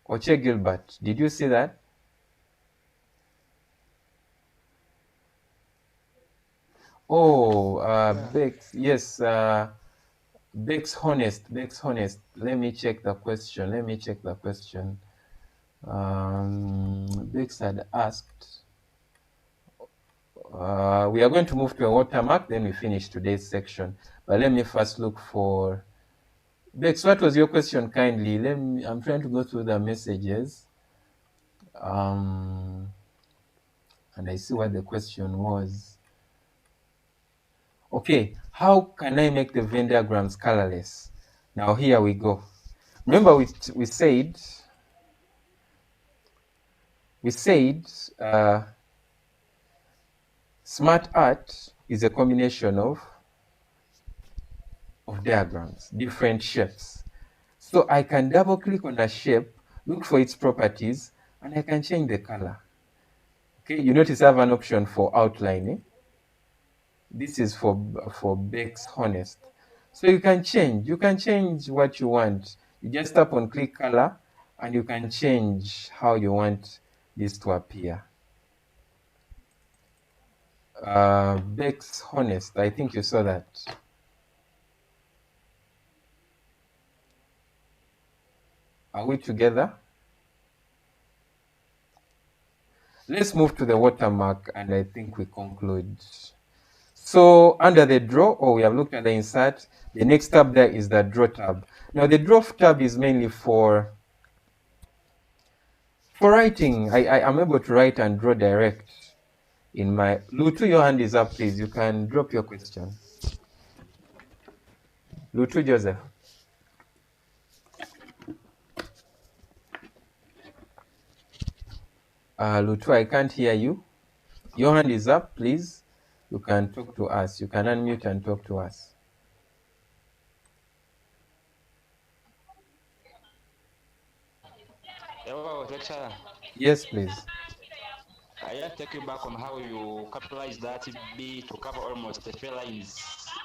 Oche Gilbert, did you see that? Oh, Bex, yes, Bex Honest. Let me check the question. Bex had asked, we are going to move to a watermark, then we finish today's section. But let me first look for, Bex, what was your question kindly? I'm trying to go through the messages. And I see what the question was. Okay, how can I make the Venn diagrams colorless? Now here we go. Remember we said smart art is a combination of diagrams, different shapes. So I can double click on a shape, look for its properties, and I can change the color. Okay, you notice I have an option for outlining. This is for Bex Honest. So you can change what you want. You just tap on click color and you can change how you want this to appear. Bex Honest, I think you saw that. Are we together? Let's move to the watermark and I think we conclude. So under the draw, we have looked at the insert. The next tab there is the draw tab. Now the draw tab is mainly for writing. I am able to write and draw direct in my, Lutu, your hand is up, please. You can drop your question. Lutu Joseph. Lutu, I can't hear you. Your hand is up, please. You can talk to us. You can unmute and talk to us. Hello, lecturer. Yes, please. I just take you back on how you capitalize that B to cover almost the 3 lines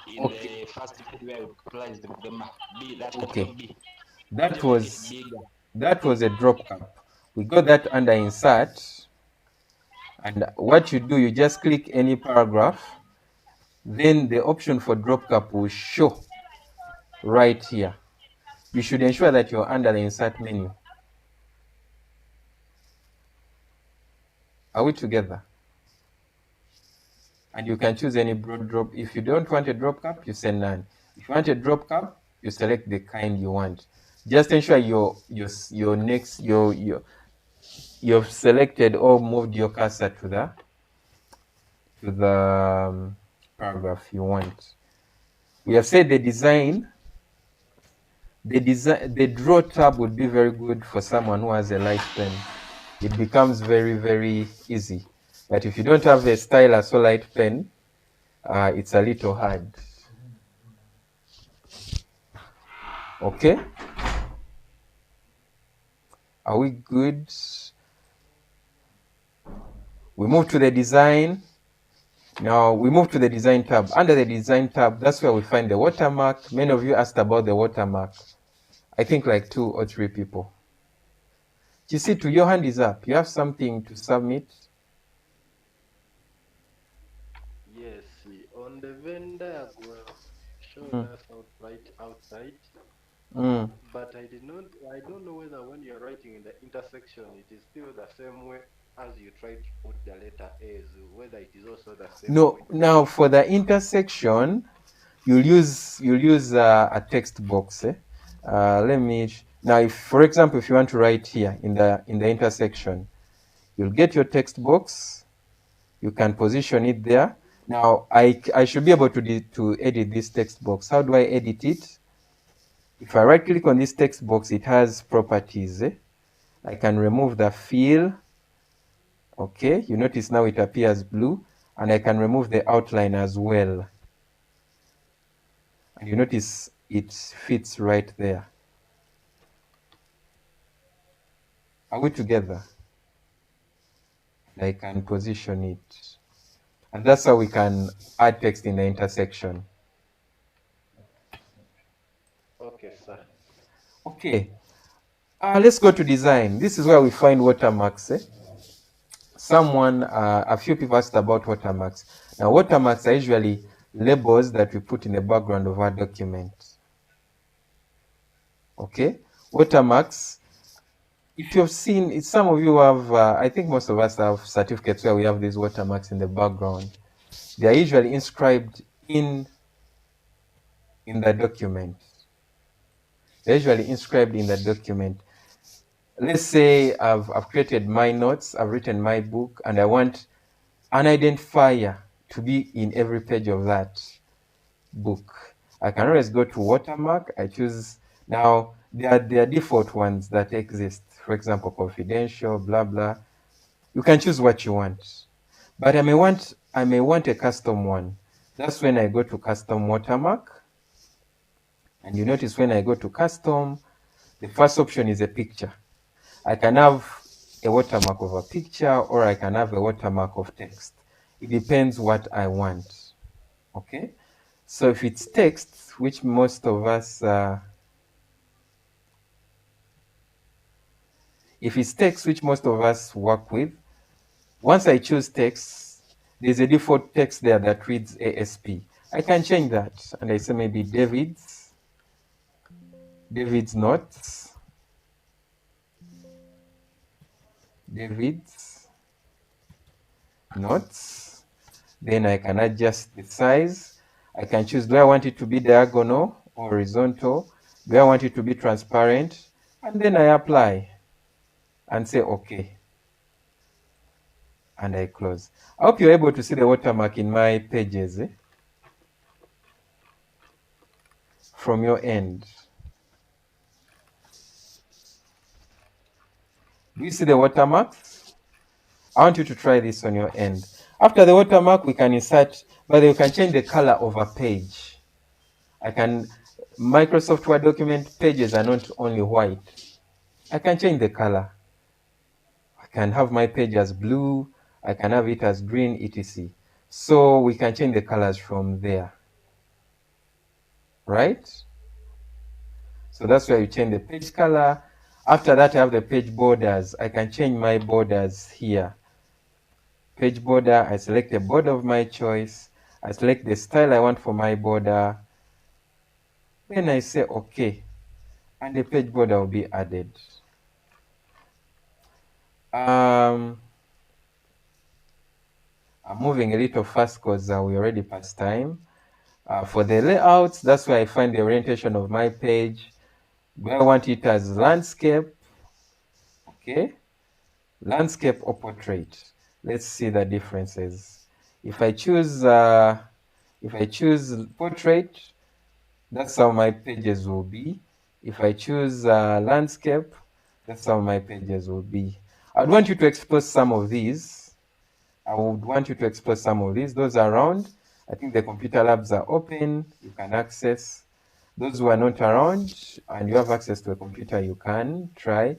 in Okay. the first page where you capitalize the B, that capital Okay. B. That To make it was bigger. a drop cap. We got that under insert. And what you do, you just click any paragraph. Then the option for drop cap will show right here. You should ensure that you're under the insert menu. Are we together? And you can choose any broad drop. If you don't want a drop cap, you say none. If you want a drop cap, you select the kind you want. Just ensure you've selected or moved your cursor to the paragraph you want. We have said the draw tab would be very good for someone who has a light pen. It becomes very, very easy. But if you don't have a stylus or light pen, it's a little hard. Okay? Are we good? We move to the design. Now we move to the design tab. Under the design tab, that's where we find the watermark. Many of you asked about the watermark. I think like 2 or 3 people. Chisitu, your hand is up. You have something to submit. Yes, on the Venn diagram showed us outside, but I don't know whether when you're writing in the intersection, it is still the same way as you try to put the letter A's, whether it is also the same No, way. now for the intersection, you'll use a text box. Let me now, if for example, if you want to write here in the intersection, you'll get your text box. You can position it there. Now I should be able to edit this text box. How do I edit it? If I right click on this text box, it has properties. I can remove the fill. Okay, you notice now it appears blue, and I can remove the outline as well. And you notice it fits right there. Are we together? I can position it. And that's how we can add text in the intersection. Okay, sir. Okay. Let's go to design. This is where we find watermarks. A few people asked about watermarks. Now, watermarks are usually labels that we put in the background of our document. Okay? Watermarks, if you've seen, some of you have, I think most of us have certificates where we have these watermarks in the background. They are usually inscribed in the document. They're usually inscribed in the document. Let's say I've created my notes, I've written my book, and I want an identifier to be in every page of that book. I can always go to watermark. I choose, now there are default ones that exist. For example, confidential, blah, blah. You can choose what you want. But I may want a custom one. That's when I go to custom watermark. And you notice when I go to custom, the first option is a picture. I can have a watermark of a picture, or I can have a watermark of text. It depends what I want. Okay? So if it's text, which most of us, work with, once I choose text, there's a default text there that reads ASP. I can change that, and I say maybe David's notes, David's notes. Then I can adjust the size. I can choose, do I want it to be diagonal or horizontal? Do I want it to be transparent? And then I apply and say okay. And I close. I hope you're able to see the watermark in my pages from your end. Do you see the watermarks? I want you to try this on your end. After the watermark, we can insert, but you can change the color of a page. Microsoft Word document pages are not only white. I can change the color. I can have my page as blue. I can have it as green, etc. So we can change the colors from there. Right? So that's where you change the page color. After that, I have the page borders. I can change my borders here. Page border, I select a border of my choice. I select the style I want for my border. Then I say okay, and the page border will be added. I'm moving a little fast because we already past time. For the layouts, that's where I find the orientation of my page. Do I want it as landscape? Okay, landscape or portrait. Let's see the differences. If I choose portrait, that's how my pages will be. If I choose landscape, that's how my pages will be. I'd want you to explore some of these. Those are around. I think the computer labs are open. You can access. Those who are not around and you have access to a computer, you can try.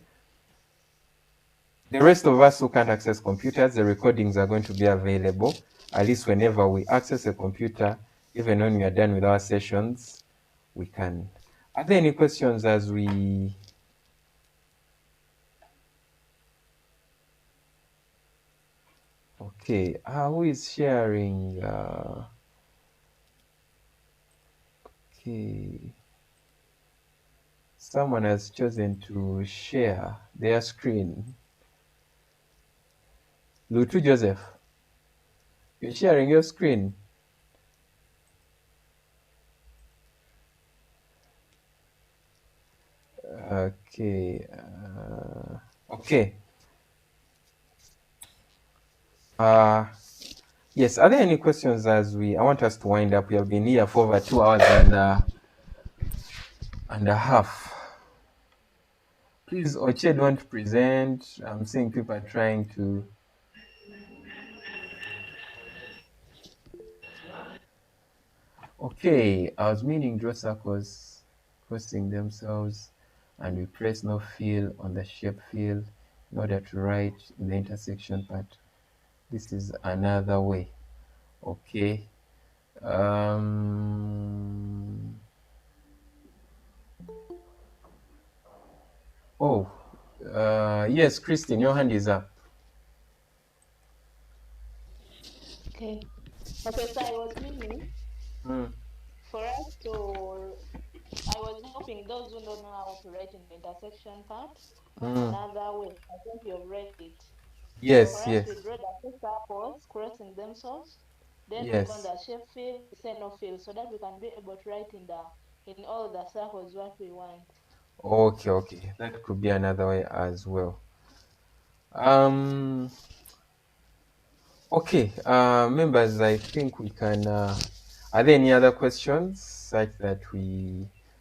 The rest of us who can't access computers, the recordings are going to be available, at least whenever we access a computer, even when we are done with our sessions, we can. Are there any questions as we... Okay, who is sharing? Okay. Someone has chosen to share their screen. Lutu Joseph, you're sharing your screen. Okay. Okay. Yes, are there any questions as I want us to wind up? We have been here for over 2 hours and a half. Please, Oche, don't present. I'm seeing people are trying to... Okay, I was meaning draw circles crossing themselves, and we press no fill on the shape fill in order to write in the intersection part. This is another way. Okay. Oh, yes, Christine, your hand is up. Okay. Okay, so I was meaning for us to, I was helping those who don't know how to write in the intersection part another way. I think you've read it. So for Yes, us, yes, we draw the two circles crossing themselves. Then we go on yes. the shape fill, we say no fill, so that we can be able to write in all the circles what we want. Okay, okay. That could be another way as well. Okay, members, I think we can... are there any other questions such that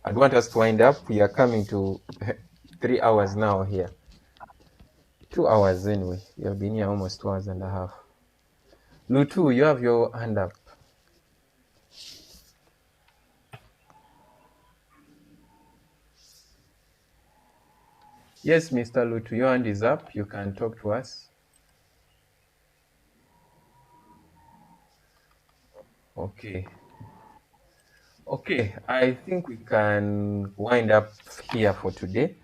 I'd want us to wind up? We are coming to 3 hours now here. 2 hours anyway. We have been here almost 2 hours and a half. Lutu, you have your hand up. Yes, Mr. Lutu, your hand is up. You can talk to us. Okay. Okay, I think we can wind up here for today.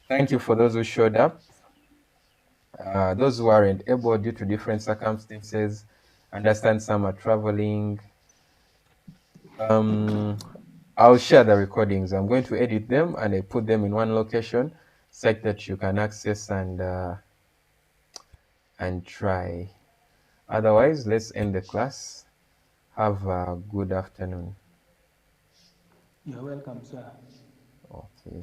Thank you for those who showed up. Those who aren't able due to different circumstances, understand some are traveling. I'll share the recordings. I'm going to edit them and I put them in one location such that you can access and try. Otherwise, let's end the class. Have a good afternoon. You're welcome, sir. Okay.